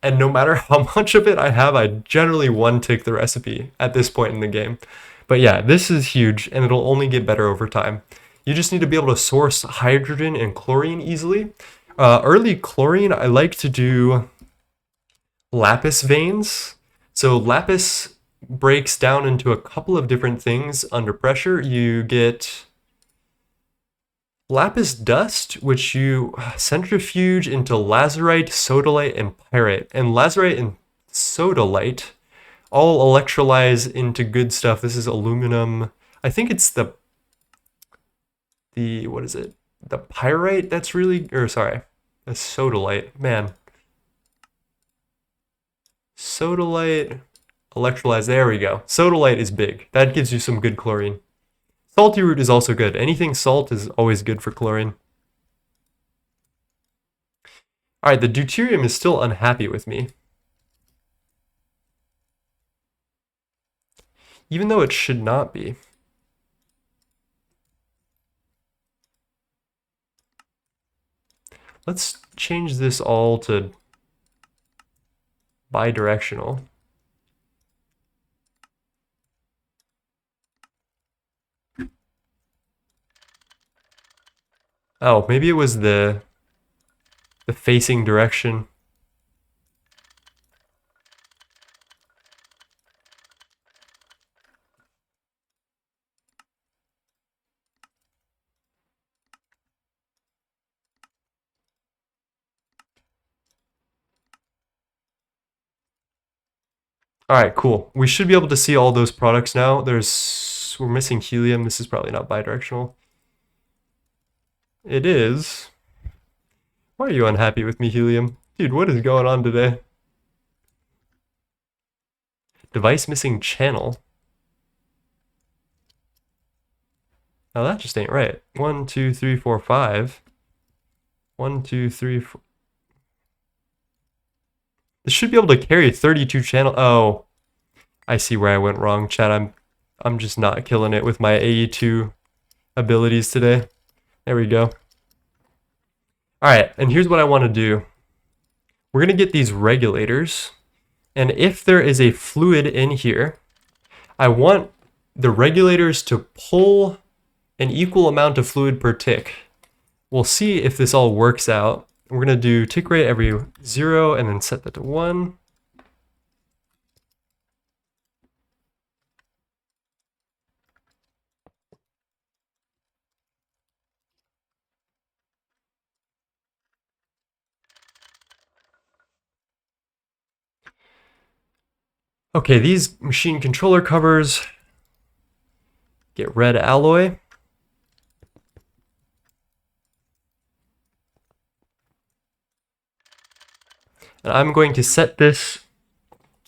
and no matter how much of it I have, I generally one tick the recipe at this point in the game. But yeah, this is huge, and it'll only get better over time. You just need to be able to source hydrogen and chlorine easily. Early chlorine, I like to do lapis veins. So lapis breaks down into a couple of different things under pressure. You get lapis dust, which you centrifuge into lazurite, sodalite, and pyrite. And lazurite and sodalite all electrolyze into good stuff. This is aluminum. I think it's the what is it? The pyrite that's really, or sorry, the sodalite. Man, sodalite electrolyze. There we go. Sodalite is big. That gives you some good chlorine. Salty root is also good. Anything salt is always good for chlorine. All right, the deuterium is still unhappy with me. Even though it should not be. Let's change this all to bidirectional. Oh, maybe it was the facing direction. All right, cool. We should be able to see all those products now. We're missing helium. This is probably not bidirectional. It is. Why are you unhappy with me, helium? Dude, what is going on today? Device missing channel. Now that just ain't right. 1, 2, 3, 4, 5. 1, 2, 3, 4. This should be able to carry 32 channel. Oh, I see where I went wrong, chat. I'm just not killing it with my AE2 abilities today. There we go. All right, and here's what I want to do. We're going to get these regulators, and if there is a fluid in here, I want the regulators to pull an equal amount of fluid per tick. We'll see if this all works out. We're going to do tick rate every 0 and then set that to 1. Okay, these machine controller covers get red alloy. And I'm going to set this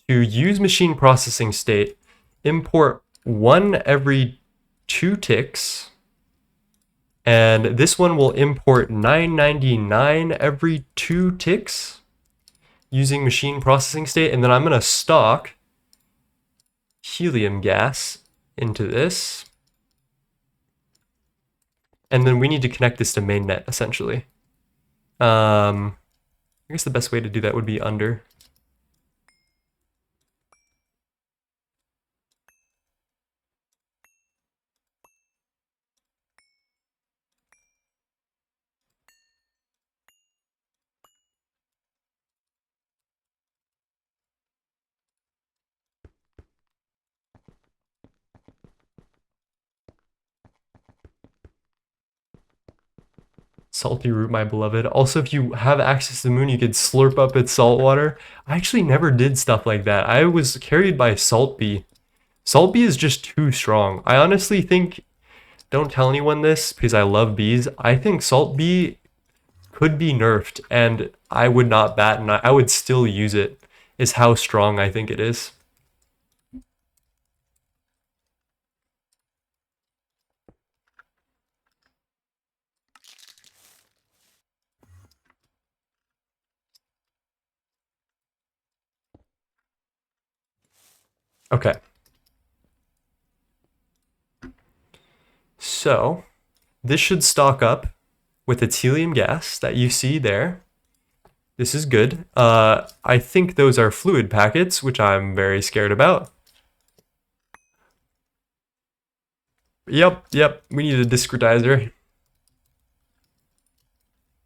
to use machine processing state, import 1 every 2 ticks, and this one will import 999 every 2 ticks using machine processing state, and then I'm going to stock helium gas into this, and then we need to connect this to mainnet essentially. I guess the best way to do that would be under. Salty root, my beloved. Also, if you have access to the moon, you could slurp up its salt water. I actually never did stuff like that. I was carried by Salt Bee. Salt Bee is just too strong. I honestly think, don't tell anyone this because I love bees. I think Salt Bee could be nerfed and I would not bat and I would still use it, is how strong I think it is. Okay. So this should stock up with its helium gas that you see there. This is good. I think those are fluid packets, which I'm very scared about. Yep, we need a discretizer.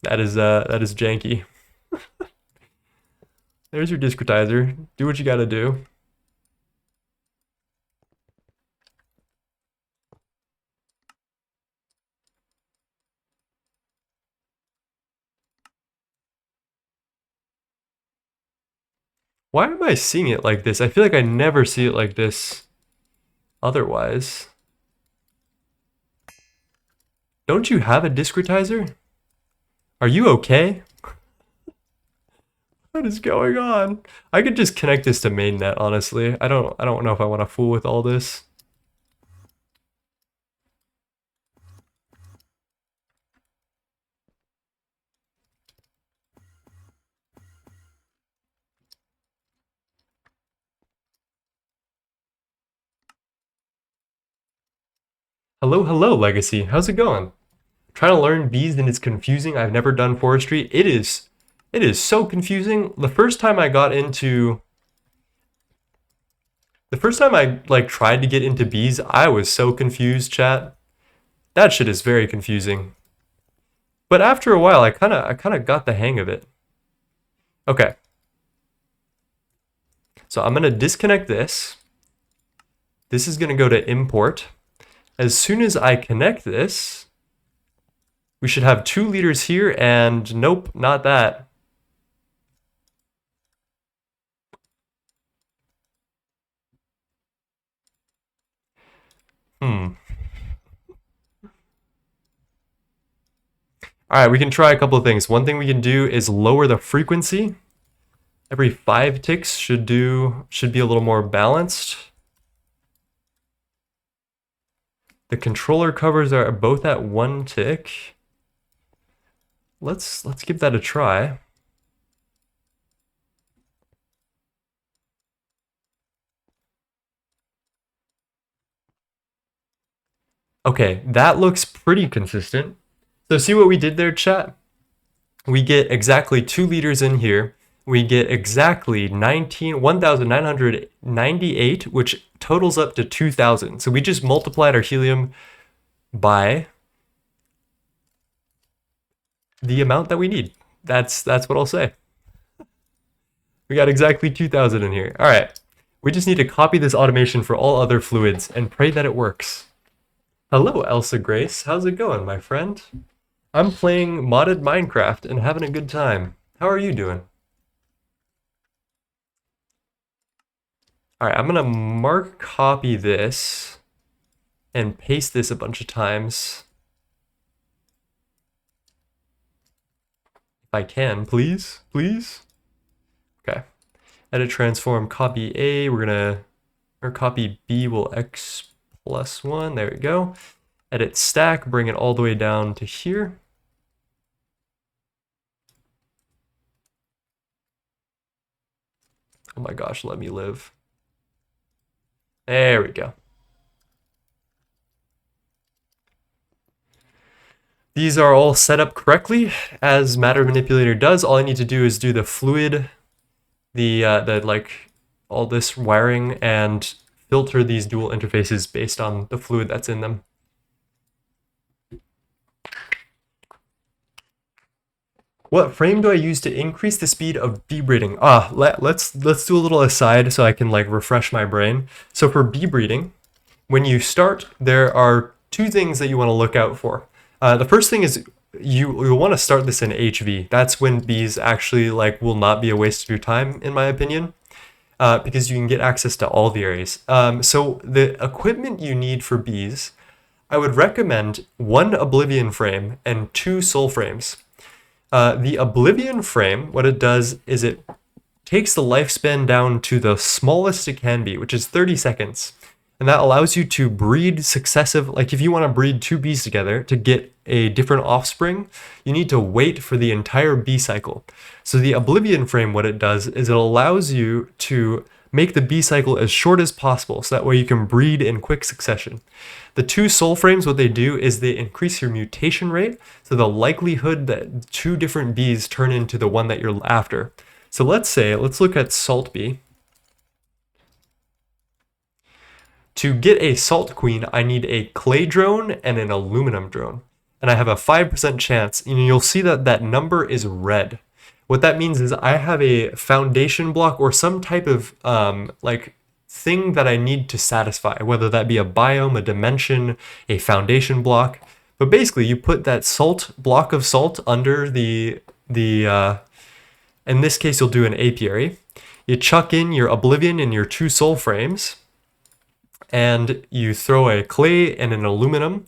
That is janky. There's your discretizer. Do what you gotta do. Why am I seeing it like this? I feel like I never see it like this otherwise. Don't you have a discretizer? Are you okay? What is going on? I could just connect this to mainnet, honestly. I don't know if I want to fool with all this. Hello, hello, Legacy. How's it going? Trying to learn bees and it's confusing. I've never done forestry. It is so confusing. The first time I like tried to get into bees, I was so confused, chat. That shit is very confusing. But after a while, I kind of got the hang of it. Okay. So I'm going to disconnect this. This is going to go to import. As soon as I connect this, we should have 2 liters here, and nope, not that. All right, we can try a couple of things. One thing we can do is lower the frequency. Every 5 ticks should be a little more balanced. The controller covers are both at 1 tick. Let's give that a try. Okay, that looks pretty consistent. So see what we did there, chat? We get exactly 2 liters in here. We get exactly 1,998, which totals up to 2,000. So we just multiplied our helium by the amount that we need. That's what I'll say. We got exactly 2,000 in here. All right. We just need to copy this automation for all other fluids and pray that it works. Hello, Elsa Grace. How's it going, my friend? I'm playing modded Minecraft and having a good time. How are you doing? All right, I'm gonna mark copy this and paste this a bunch of times. If I can, please, please. Okay. Edit transform copy A. Or copy B will X plus 1. There we go. Edit stack, bring it all the way down to here. Oh my gosh, let me live. There we go. These are all set up correctly as Matter Manipulator does. All I need to do is do the fluid, the like all this wiring, and filter these dual interfaces based on the fluid that's in them. What frame do I use to increase the speed of bee breeding? Let's do a little aside so I can like refresh my brain. So for bee breeding, when you start, there are 2 things that you want to look out for. The first thing is you'll want to start this in HV. That's when bees actually like will not be a waste of your time, in my opinion, because you can get access to all the areas. So the equipment you need for bees, I would recommend 1 Oblivion frame and 2 Soul frames. The Oblivion frame, what it does is it takes the lifespan down to the smallest it can be, which is 30 seconds. And that allows you to breed successive, like if you want to breed 2 bees together to get a different offspring, you need to wait for the entire bee cycle. So the Oblivion frame, what it does is it allows you to make the bee cycle as short as possible, so that way you can breed in quick succession. The 2 Soul frames, what they do is they increase your mutation rate, so the likelihood that 2 different bees turn into the one that you're after. So let's look at Salt Bee. To get a Salt Queen, I need a clay drone and an aluminum drone. And I have a 5% chance, and you'll see that that number is red. What that means is I have a foundation block or some type of like thing that I need to satisfy, whether that be a biome, a dimension, a foundation block. But basically, you put that block of salt under in this case, you'll do an apiary. You chuck in your Oblivion and your two Soul frames, and you throw a clay and an aluminum.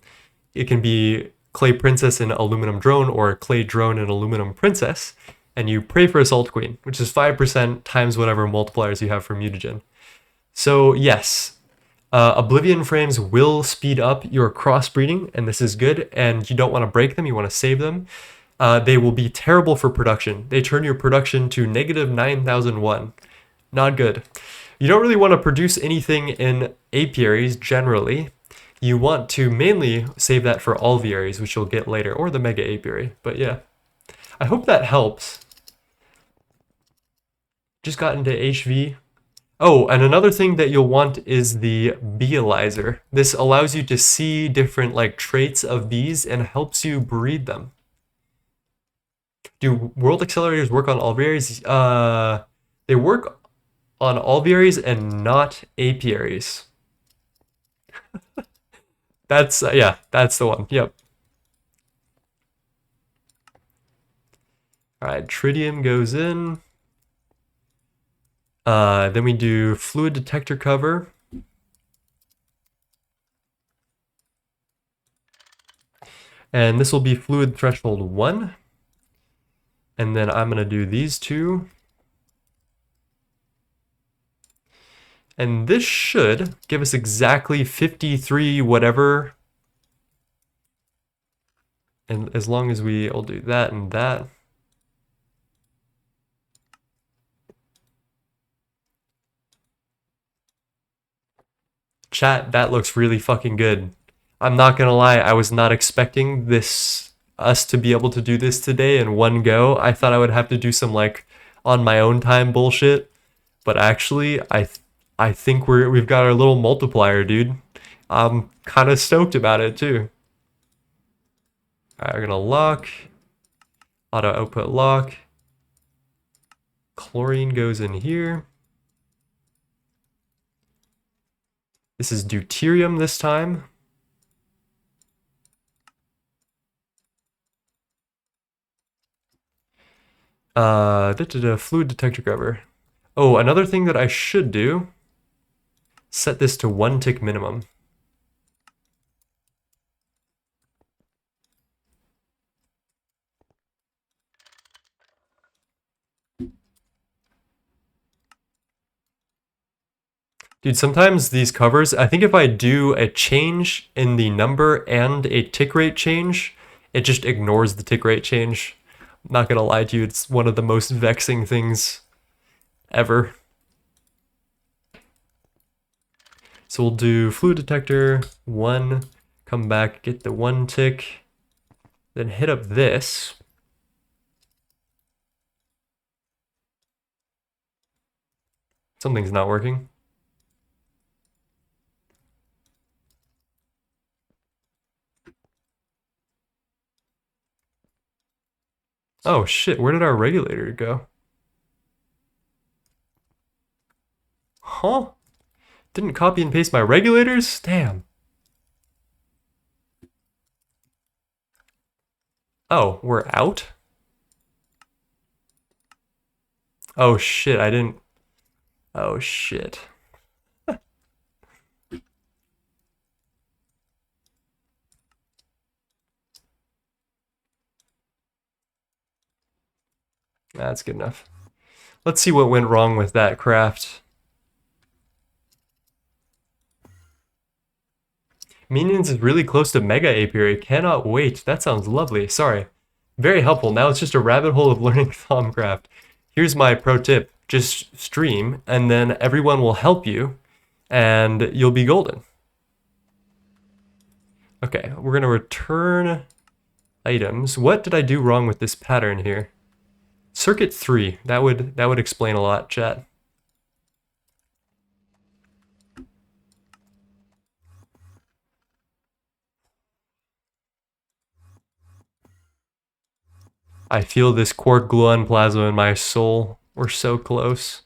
It can be clay princess and aluminum drone, or clay drone and aluminum princess. And you pray for a Salt Queen, which is 5% times whatever multipliers you have for mutagen. So yes, Oblivion frames will speed up your crossbreeding, and this is good. And you don't want to break them; you want to save them. They will be terrible for production. They turn your production to negative 9,001. Not good. You don't really want to produce anything in apiaries generally. You want to mainly save that for alvearies, which you'll get later, or the mega apiary. But yeah, I hope that helps. Just got into HV. Oh, and another thing that you'll want is the beealizer. This allows you to see different like traits of bees and helps you breed them. Do world accelerators work on alvearies? They work on alvearies and not apiaries. That's yeah, that's the one. Yep. All right, tritium goes in. Then we do fluid detector cover. And this will be fluid threshold 1. And then I'm going to do these two. And this should give us exactly 53 whatever. And as long as we'll do that and that. Chat, that looks really fucking good. I'm not gonna lie, I was not expecting us to be able to do this today in one go. I thought I would have to do some like on my own time bullshit, but actually I think we've got our little multiplier, dude. I'm kind of stoked about it too. All right, we're gonna lock, auto output lock. Chlorine goes in here. This is deuterium this time. Fluid detector cover. Oh, another thing that I should do, set this to 1 tick minimum. Dude, sometimes these covers, I think if I do a change in the number and a tick rate change, it just ignores the tick rate change. I'm not gonna lie to you, it's one of the most vexing things ever. So we'll do fluid detector, 1, come back, get the 1 tick, then hit up this. Something's not working. Oh shit, where did our regulator go? Huh? Didn't copy and paste my regulators? Damn. Oh, we're out? Oh shit, I didn't... Oh shit. That's good enough. Let's see what went wrong with that craft. Minions is really close to Mega Apiary. Cannot wait. That sounds lovely. Sorry. Very helpful. Now it's just a rabbit hole of learning Thaumcraft. Here's my pro tip. Just stream, and then everyone will help you, and you'll be golden. Okay, we're going to return items. What did I do wrong with this pattern here? Circuit 3. That would explain a lot, chat. I feel this Quark Gluon Plasma in my soul. We're so close.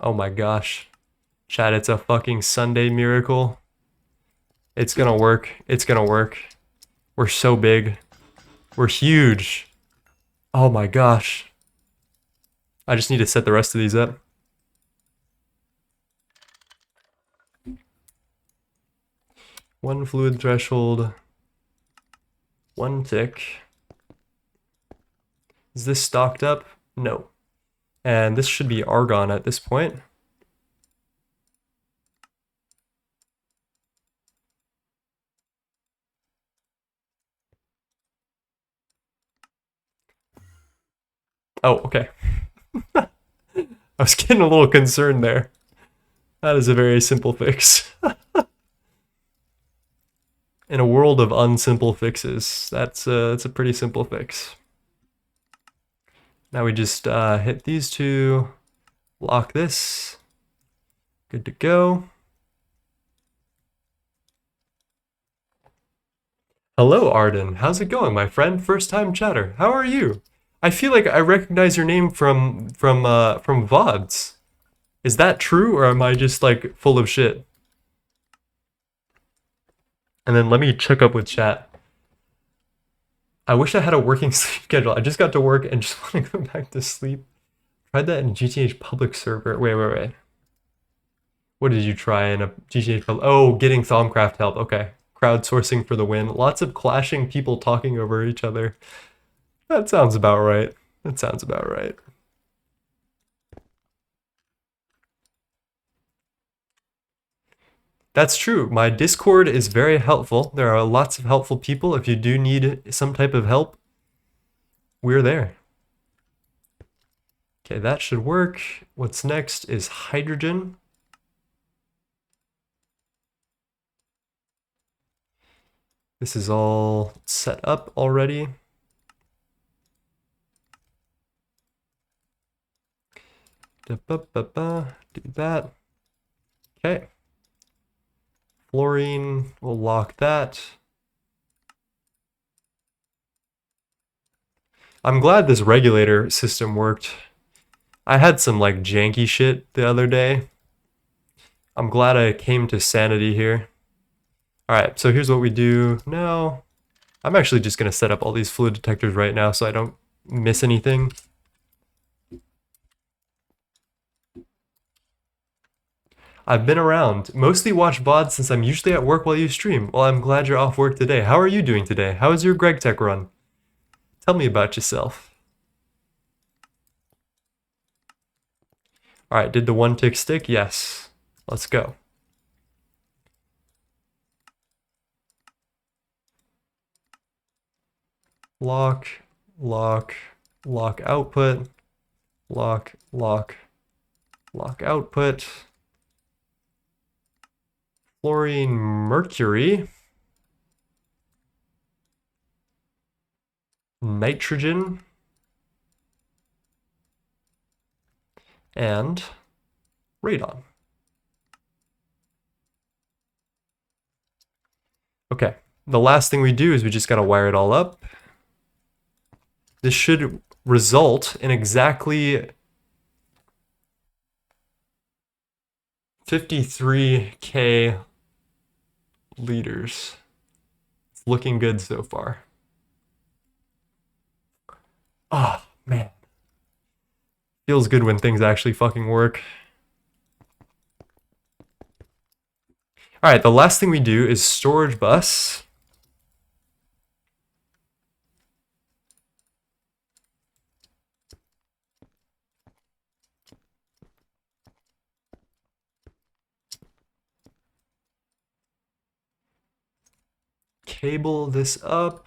Oh my gosh. Chat, it's a fucking Sunday miracle. It's gonna work. It's gonna work. We're so big. We're huge. Oh my gosh. I just need to set the rest of these up. One fluid threshold. One tick. Is this stocked up? No. And this should be argon at this point. Oh, okay. I was getting a little concerned there. That is a very simple fix. In a world of unsimple fixes, that's a pretty simple fix. Now we just hit these two, lock this, good to go. Hello, Arden. How's it going, my friend? First time chatter. How are you? I feel like I recognize your name from VODs. Is that true, or am I just like full of shit? And then let me check up with chat. I wish I had a working sleep schedule. I just got to work and just want to go back to sleep. Tried that in GTNH public server. Wait. What did you try in a GTNH public? Oh, getting Thaumcraft help. Okay. Crowdsourcing for the win. Lots of clashing people talking over each other. That sounds about right. That sounds about right. That's true. My Discord is very helpful. There are lots of helpful people. If you do need some type of help, we're there. Okay, that should work. What's next is hydrogen. This is all set up already. Do that. Okay. Fluorine, we'll lock that. I'm glad this regulator system worked. I had some like janky shit the other day. I'm glad I came to sanity here. All right, so here's what we do now. I'm actually just gonna set up all these fluid detectors right now so I don't miss anything. I've been around, mostly watch VODs since I'm usually at work while you stream. Well, I'm glad you're off work today. How are you doing today? How is your Gregtech run? Tell me about yourself. All right, did the one tick stick? Yes. Let's go. Lock, lock, lock output, lock, lock, lock output. Fluorine, mercury. Nitrogen. And radon. Okay, the last thing we do is we just gotta wire it all up. This should result in exactly 53K liters. It's looking good so far. Oh, man. Feels good when things actually fucking work. All right, the last thing we do is storage bus. Cable this up.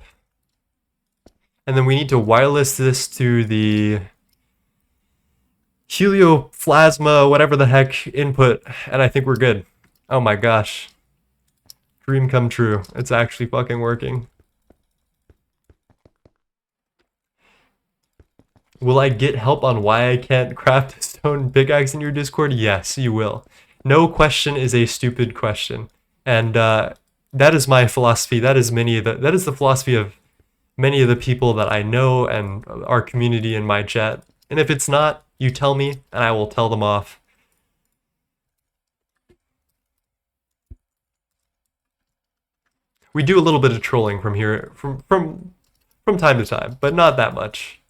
And then we need to wireless this to the helioplasma, whatever the heck, input, and I think we're good. Oh my gosh. Dream come true. It's actually fucking working. Will I get help on why I can't craft a stone pickaxe in your Discord? Yes, you will. No question is a stupid question. And that is my philosophy. That is the philosophy of many of the people that I know and our community in my chat. And if it's not, you tell me and I will tell them off. We do a little bit of trolling from here, from time to time, but not that much.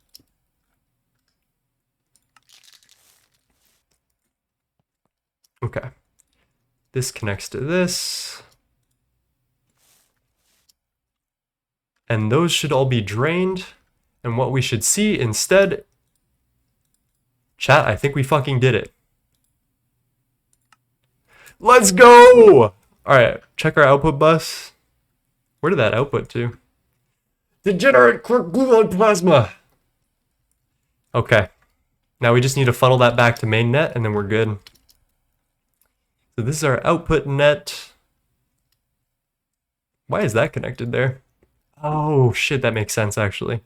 Okay. This connects to this. And those should all be drained. And what we should see instead... Chat, I think we fucking did it. Let's go! Alright, check our output bus. Where did that output to? Degenerate Quark Gluon Plasma! Okay. Now we just need to funnel that back to mainnet and then we're good. So this is our output net. Why is that connected there? Oh shit, that makes sense actually.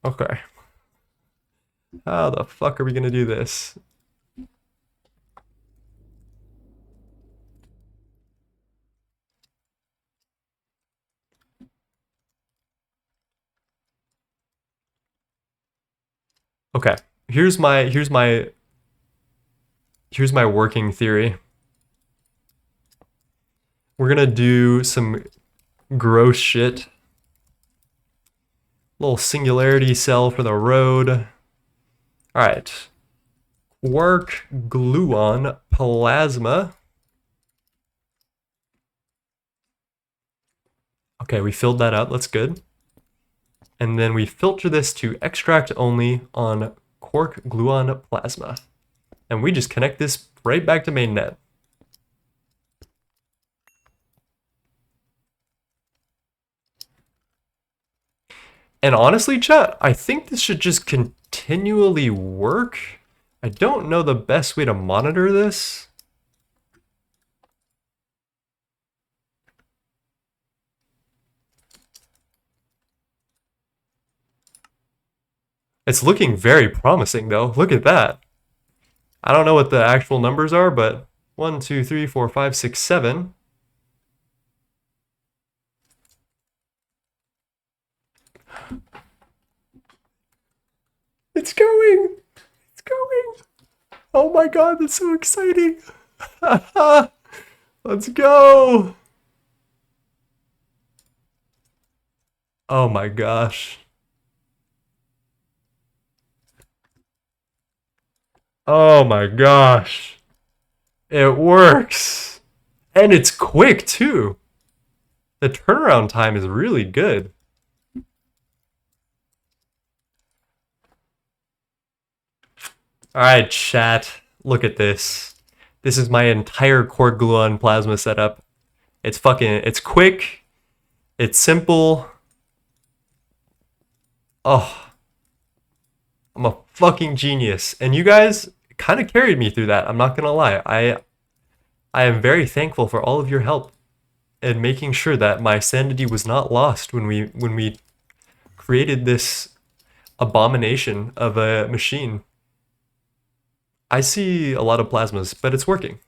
Okay. How the fuck are we gonna do this? Okay, here's my working theory. We're gonna do some gross shit. Little singularity cell for the road. Alright. Quark Gluon Plasma. Okay, we filled that up, that's good. And then we filter this to extract only on Quark Gluon Plasma. And we just connect this right back to mainnet. And honestly, chat, I think this should just continually work. I don't know the best way to monitor this. It's looking very promising though. Look at that. I don't know what the actual numbers are, but 1, 2, 3, 4, 5, 6, 7. It's going! It's going! Oh my god, that's so exciting! Let's go! Oh my gosh. Oh my gosh. It works! And it's quick too! The turnaround time is really good. Alright, chat. Look at this. This is my entire Quark Gluon Plasma setup. It's quick. It's simple. Oh. I'm a fucking genius. And you guys kind of carried me through that. I'm not gonna lie. I am very thankful for all of your help in making sure that my sanity was not lost when we created this abomination of a machine. I see a lot of plasmas, but it's working.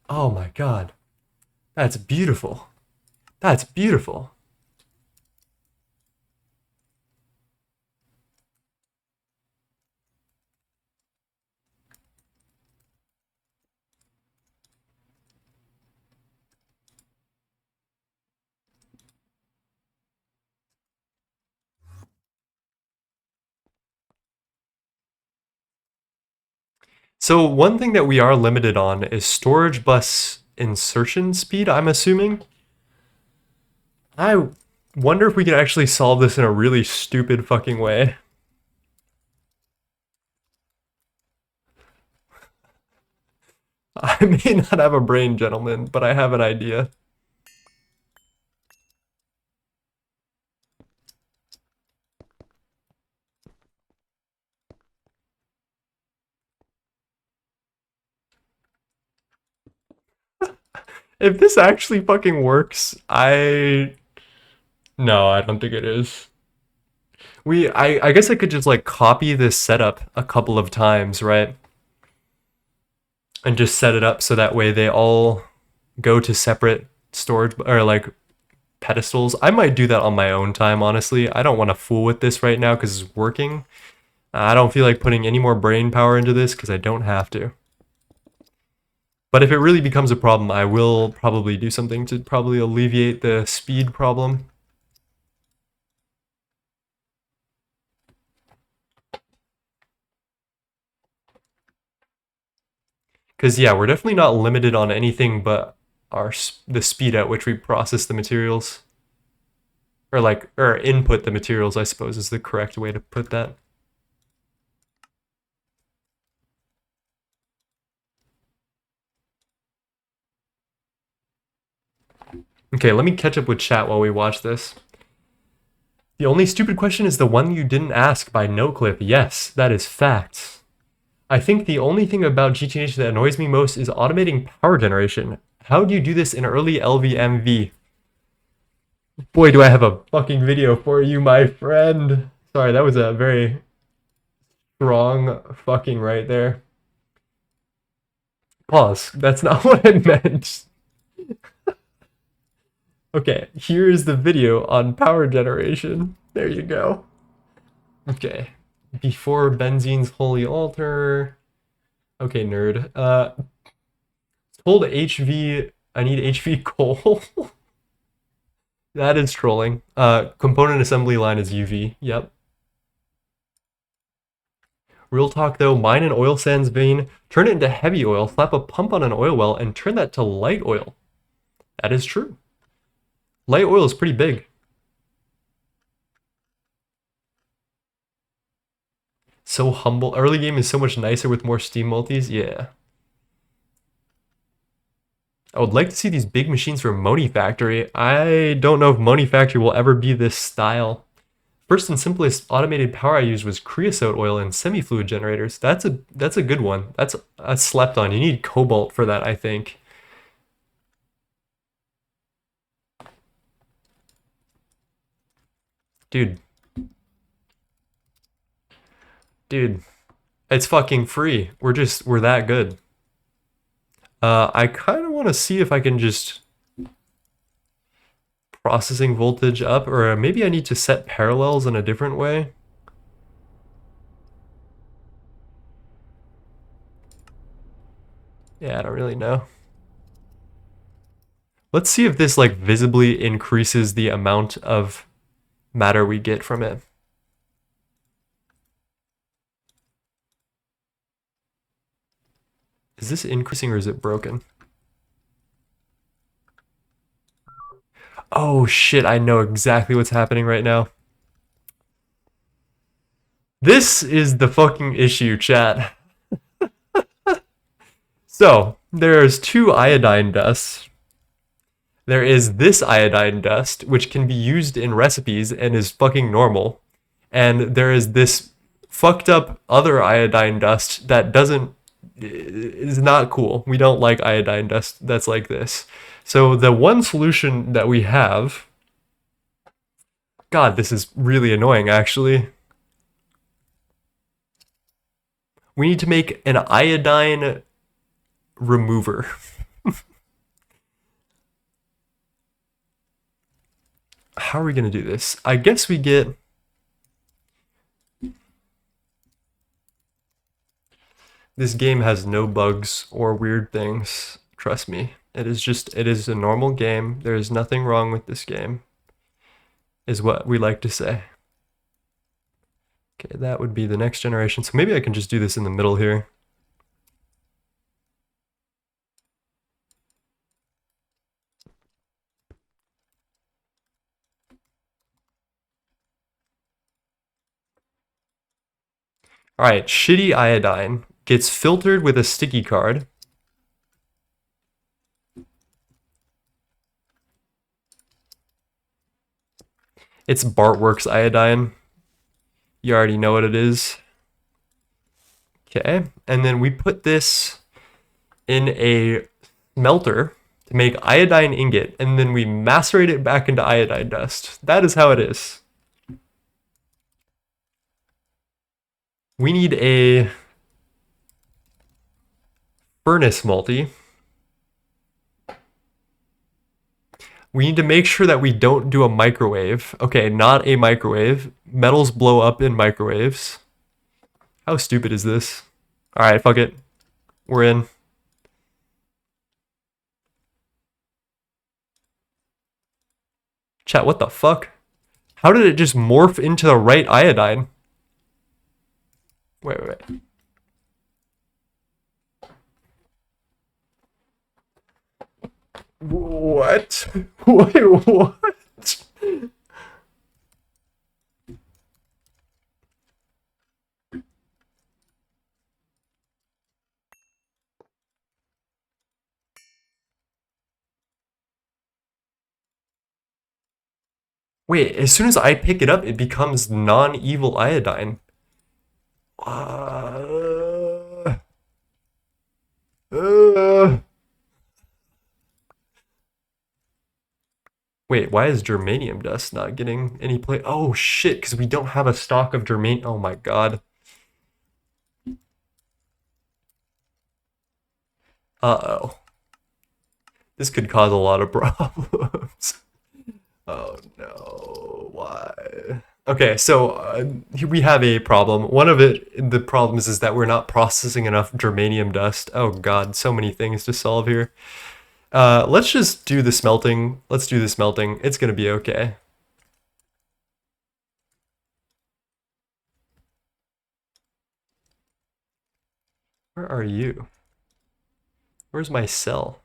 Oh my god. That's beautiful. That's beautiful. So one thing that we are limited on is storage bus insertion speed, I'm assuming. I wonder if we could actually solve this in a really stupid fucking way. I may not have a brain, gentlemen, but I have an idea. If this actually fucking works, no, I don't think it is. I guess I could just like copy this setup a couple of times, right? And just set it up so that way they all go to separate storage or like pedestals. I might do that on my own time, honestly. I don't want to fool with this right now because it's working. I don't feel like putting any more brain power into this because I don't have to. But if it really becomes a problem, I will probably do something to probably alleviate the speed problem. Because yeah, we're definitely not limited on anything but the speed at which we process the materials. Or input the materials, I suppose is the correct way to put that. Okay, let me catch up with chat while we watch this. The only stupid question is the one you didn't ask by NoClip. Yes, that is fact. I think the only thing about GTNH that annoys me most is automating power generation. How do you do this in early LVMV? Boy, do I have a fucking video for you, my friend. Sorry, that was a very strong fucking right there. Pause. That's not what I meant. Okay, here's the video on power generation. There you go. Okay. Before benzene's holy altar. Okay, nerd. Told HV I need HV coal. That is trolling. Component assembly line is UV. Yep. Real talk though, mine an oil sands vein, turn it into heavy oil, slap a pump on an oil well, and turn that to light oil. That is true. Light oil is pretty big. So humble. Early game is so much nicer with more Steam multis. Yeah. I would like to see these big machines from Moni Factory. I don't know if Moni Factory will ever be this style. First and simplest automated power I used was creosote oil and semi-fluid generators. That's a good one. That's slept on. You need cobalt for that, I think. Dude. Dude. It's fucking free. We're that good. I kind of want to see if I can just processing voltage up, or maybe I need to set parallels in a different way. Yeah, I don't really know. Let's see if this like visibly increases the amount of matter we get from it. Is this increasing or is it broken? Oh shit, I know exactly what's happening right now. This is the fucking issue, chat. So, there's two iodine dusts. There is this iodine dust, which can be used in recipes and is fucking normal. And there is this fucked up other iodine dust that is not cool. We don't like iodine dust that's like this. So the one solution that we have, God, this is really annoying actually. We need to make an iodine remover. How are we gonna do this? I guess we get... This game has no bugs or weird things. Trust me. It is a normal game. There is nothing wrong with this game, is what we like to say. Okay, that would be the next generation. So maybe I can just do this in the middle here. All right, shitty iodine gets filtered with a sticky card. It's Bartworks iodine. You already know what it is. Okay, and then we put this in a smelter to make iodine ingot, and then we macerate it back into iodine dust. That is how it is. We need a furnace multi. We need to make sure that we don't do a microwave. Okay, not a microwave. Metals blow up in microwaves. How stupid is this? All right, fuck it. We're in. Chat, what the fuck? How did it just morph into the right iodine? Wait. What? Wait, what? Wait, as soon as I pick it up, it becomes non-evil iodine. Uh, uh. Wait, why is germanium dust not getting any play? Oh shit, because we don't have a stock of germanium. Oh my god. Uh-oh. This could cause a lot of problems. Oh no, why? Okay, so we have a problem. One of the problems is that we're not processing enough germanium dust. Oh god, so many things to solve here. Let's just do the smelting. Let's do the smelting. It's gonna be okay. Where are you? Where's my cell?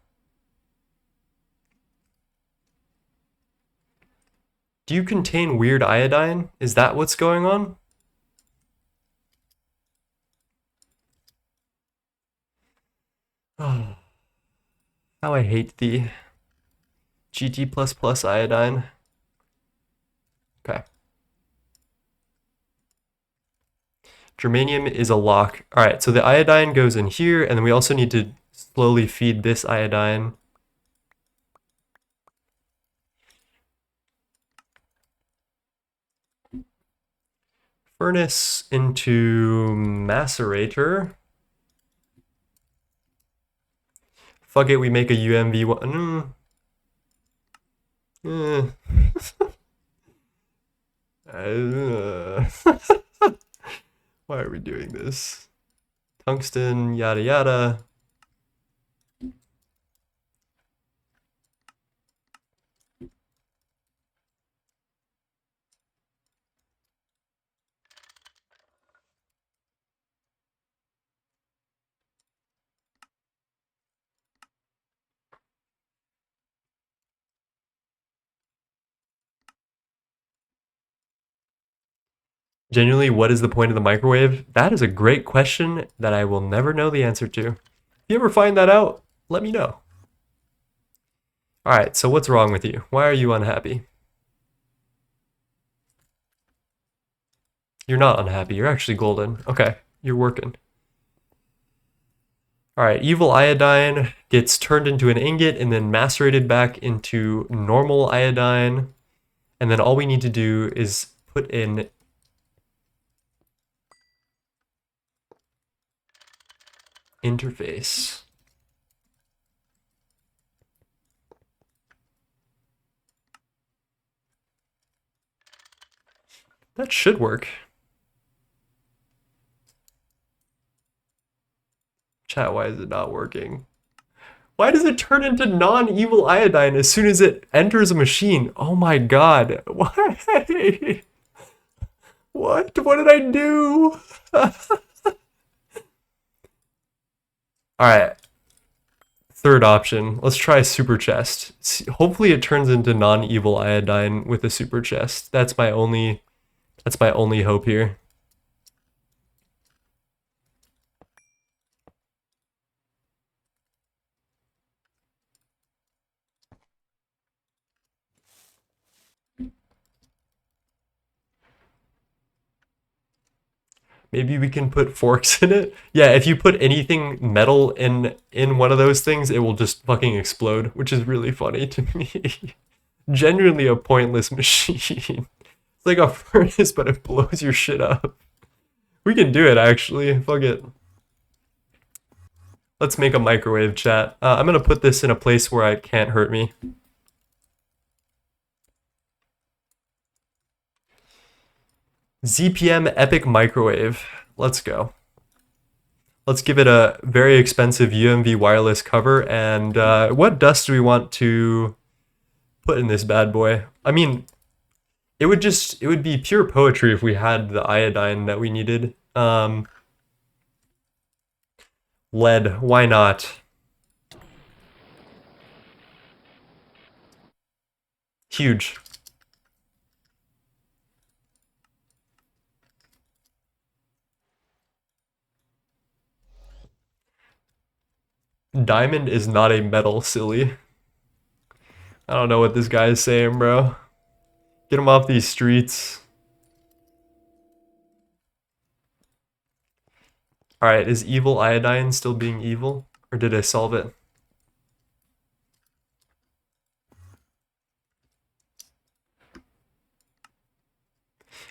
Do you contain weird iodine? Is that what's going on? Oh, how I hate the GT++ iodine. Okay. Germanium is a lock. All right, so the iodine goes in here, and then we also need to slowly feed this iodine. Furnace into macerator. Fuck it, we make a UMV one. Why are we doing this? Tungsten, yada yada. Genuinely, what is the point of the microwave? That is a great question that I will never know the answer to. If you ever find that out, let me know. All right, so what's wrong with you? Why are you unhappy? You're not unhappy. You're actually golden. Okay, you're working. All right, evil iodine gets turned into an ingot and then macerated back into normal iodine. And then all we need to do is put in interface. That should work. Chat, why is it not working? Why does it turn into non-evil iodine as soon as it enters a machine? Oh my god. Why? What? What did I do? Alright. Third option. Let's try super chest. Hopefully it turns into non-evil iodine with a super chest. That's my only hope here. Maybe we can put forks in it. Yeah, if you put anything metal in one of those things, it will just fucking explode, which is really funny to me. Genuinely a pointless machine. It's like a furnace, but it blows your shit up. We can do it, actually. Fuck it. Let's make a microwave, chat. I'm gonna put this in a place where it can't hurt me. ZPM Epic Microwave. Let's go. Let's give it a very expensive UMV wireless cover. And what dust do we want to put in this bad boy. I mean, it would be pure poetry if we had the iodine that we needed. Lead, why not? Huge. Diamond is not a metal, silly. I don't know what this guy is saying, bro. Get him off these streets. Alright, is evil iodine still being evil? Or did I solve it?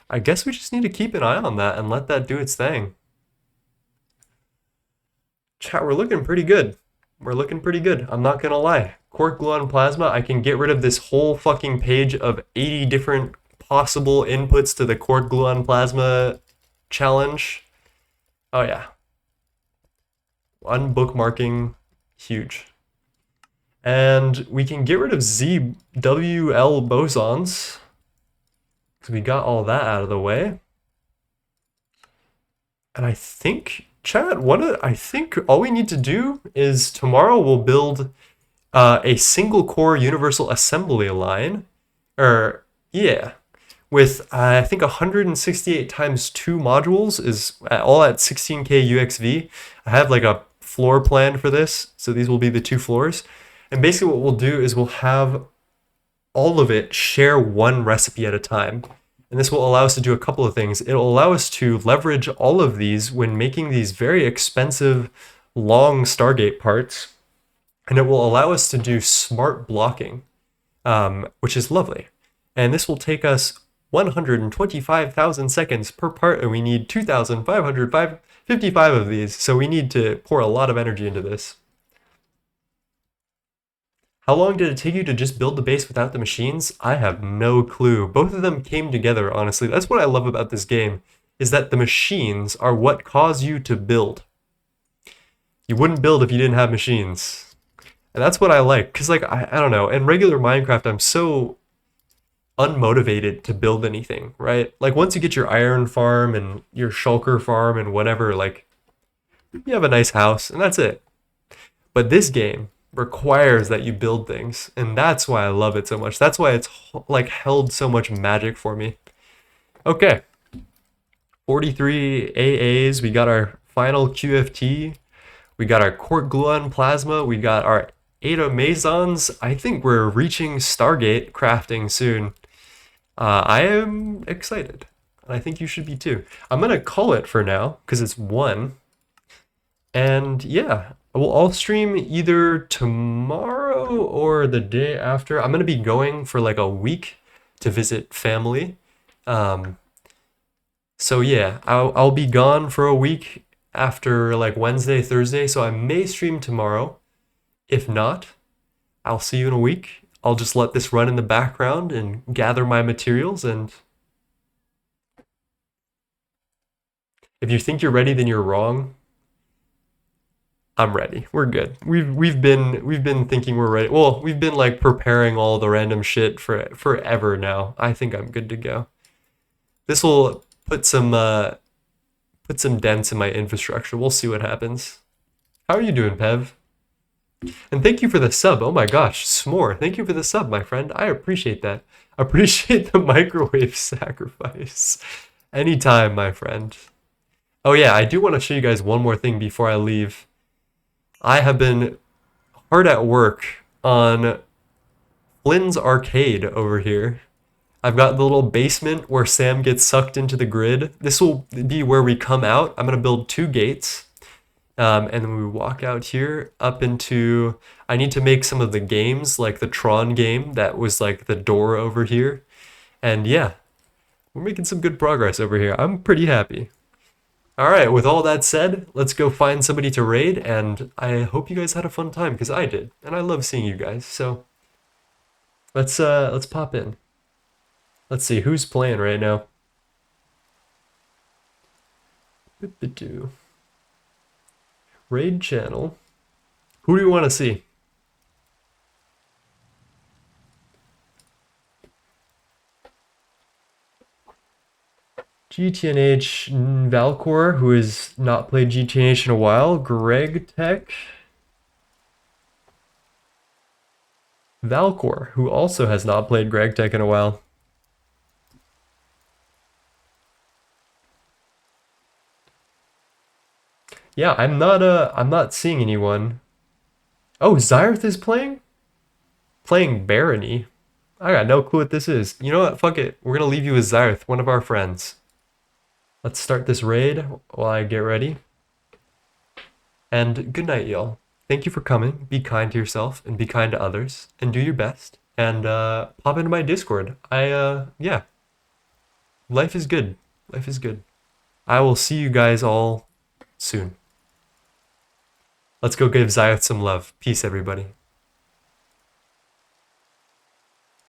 I guess we just need to keep an eye on that and let that do its thing. Chat, we're looking pretty good. We're looking pretty good. I'm not gonna lie. Quark Gluon Plasma, I can get rid of this whole fucking page of 80 different possible inputs to the Quark Gluon Plasma challenge. Oh yeah. Unbookmarking, huge. And we can get rid of ZWL bosons. Because we got all that out of the way. And I think, chat, I think all we need to do is tomorrow we'll build a single core universal assembly line. Or, yeah. With, I think 168 times 2 modules is all at 16K UXV. I have like a floor plan for this. So these will be the 2 floors. And basically what we'll do is we'll have all of it share one recipe at a time. And this will allow us to do a couple of things. It'll allow us to leverage all of these when making these very expensive, long Stargate parts. And it will allow us to do smart blocking, which is lovely. And this will take us 125,000 seconds per part, and we need 2,555 of these. So we need to pour a lot of energy into this. How long did it take you to just build the base without the machines? I have no clue. Both of them came together, honestly. That's what I love about this game, is that the machines are what cause you to build. You wouldn't build if you didn't have machines. And that's what I like, because like, I don't know, in regular Minecraft, I'm so unmotivated to build anything, right? Like once you get your iron farm and your shulker farm and whatever, like you have a nice house and that's it. But this game requires that you build things, and that's why I love it so much. That's why it's like held so much magic for me. Okay, 43 AAs. We got our final QFT. We got our Quark Gluon Plasma. We got our Ada Mesons. I think we're reaching Stargate crafting soon. I am excited. I think you should be too. I'm gonna call it for now because it's 1. And yeah, I'll stream either tomorrow or the day after. I'm gonna be going for like a week to visit family. Um, so yeah, I'll be gone for a week after like Wednesday, Thursday. So I may stream tomorrow. If not, I'll see you in a week. I'll just let this run in the background and gather my materials. And if you think you're ready, then you're wrong. I'm ready. We're good. We've been thinking we're ready. Well, we've been like preparing all the random shit for forever now. I think I'm good to go. This will put some dents in my infrastructure. We'll see what happens. How are you doing, Pev? And thank you for the sub. Oh my gosh, S'more. Thank you for the sub, my friend. I appreciate that. Appreciate the microwave sacrifice. Anytime, my friend. Oh yeah, I do want to show you guys one more thing before I leave. I have been hard at work on Flynn's arcade over here. I've got the little basement where Sam gets sucked into the grid. This will be where we come out. I'm going to build 2 gates. And then we walk out here up into... I need to make some of the games, like the Tron game that was like the door over here. And yeah, we're making some good progress over here. I'm pretty happy. All right, with all that said, let's go find somebody to raid, and I hope you guys had a fun time because I did, and I love seeing you guys. So let's pop in. Let's see who's playing right now. Raid channel. Who do you want to see? GTNH Valcor, who has not played GTNH in a while. Gregtech. Valcor, who also has not played Gregtech in a while. Yeah, I'm not seeing anyone. Oh, Zyrith is playing? Playing Barony. I got no clue what this is. You know what? Fuck it. We're gonna leave you with Zyrith, one of our friends. Let's start this raid while I get ready. And good night, y'all. Thank you for coming. Be kind to yourself and be kind to others and do your best. And pop into my Discord. Yeah, life is good. Life is good. I will see you guys all soon. Let's go give Zayat some love. Peace, everybody.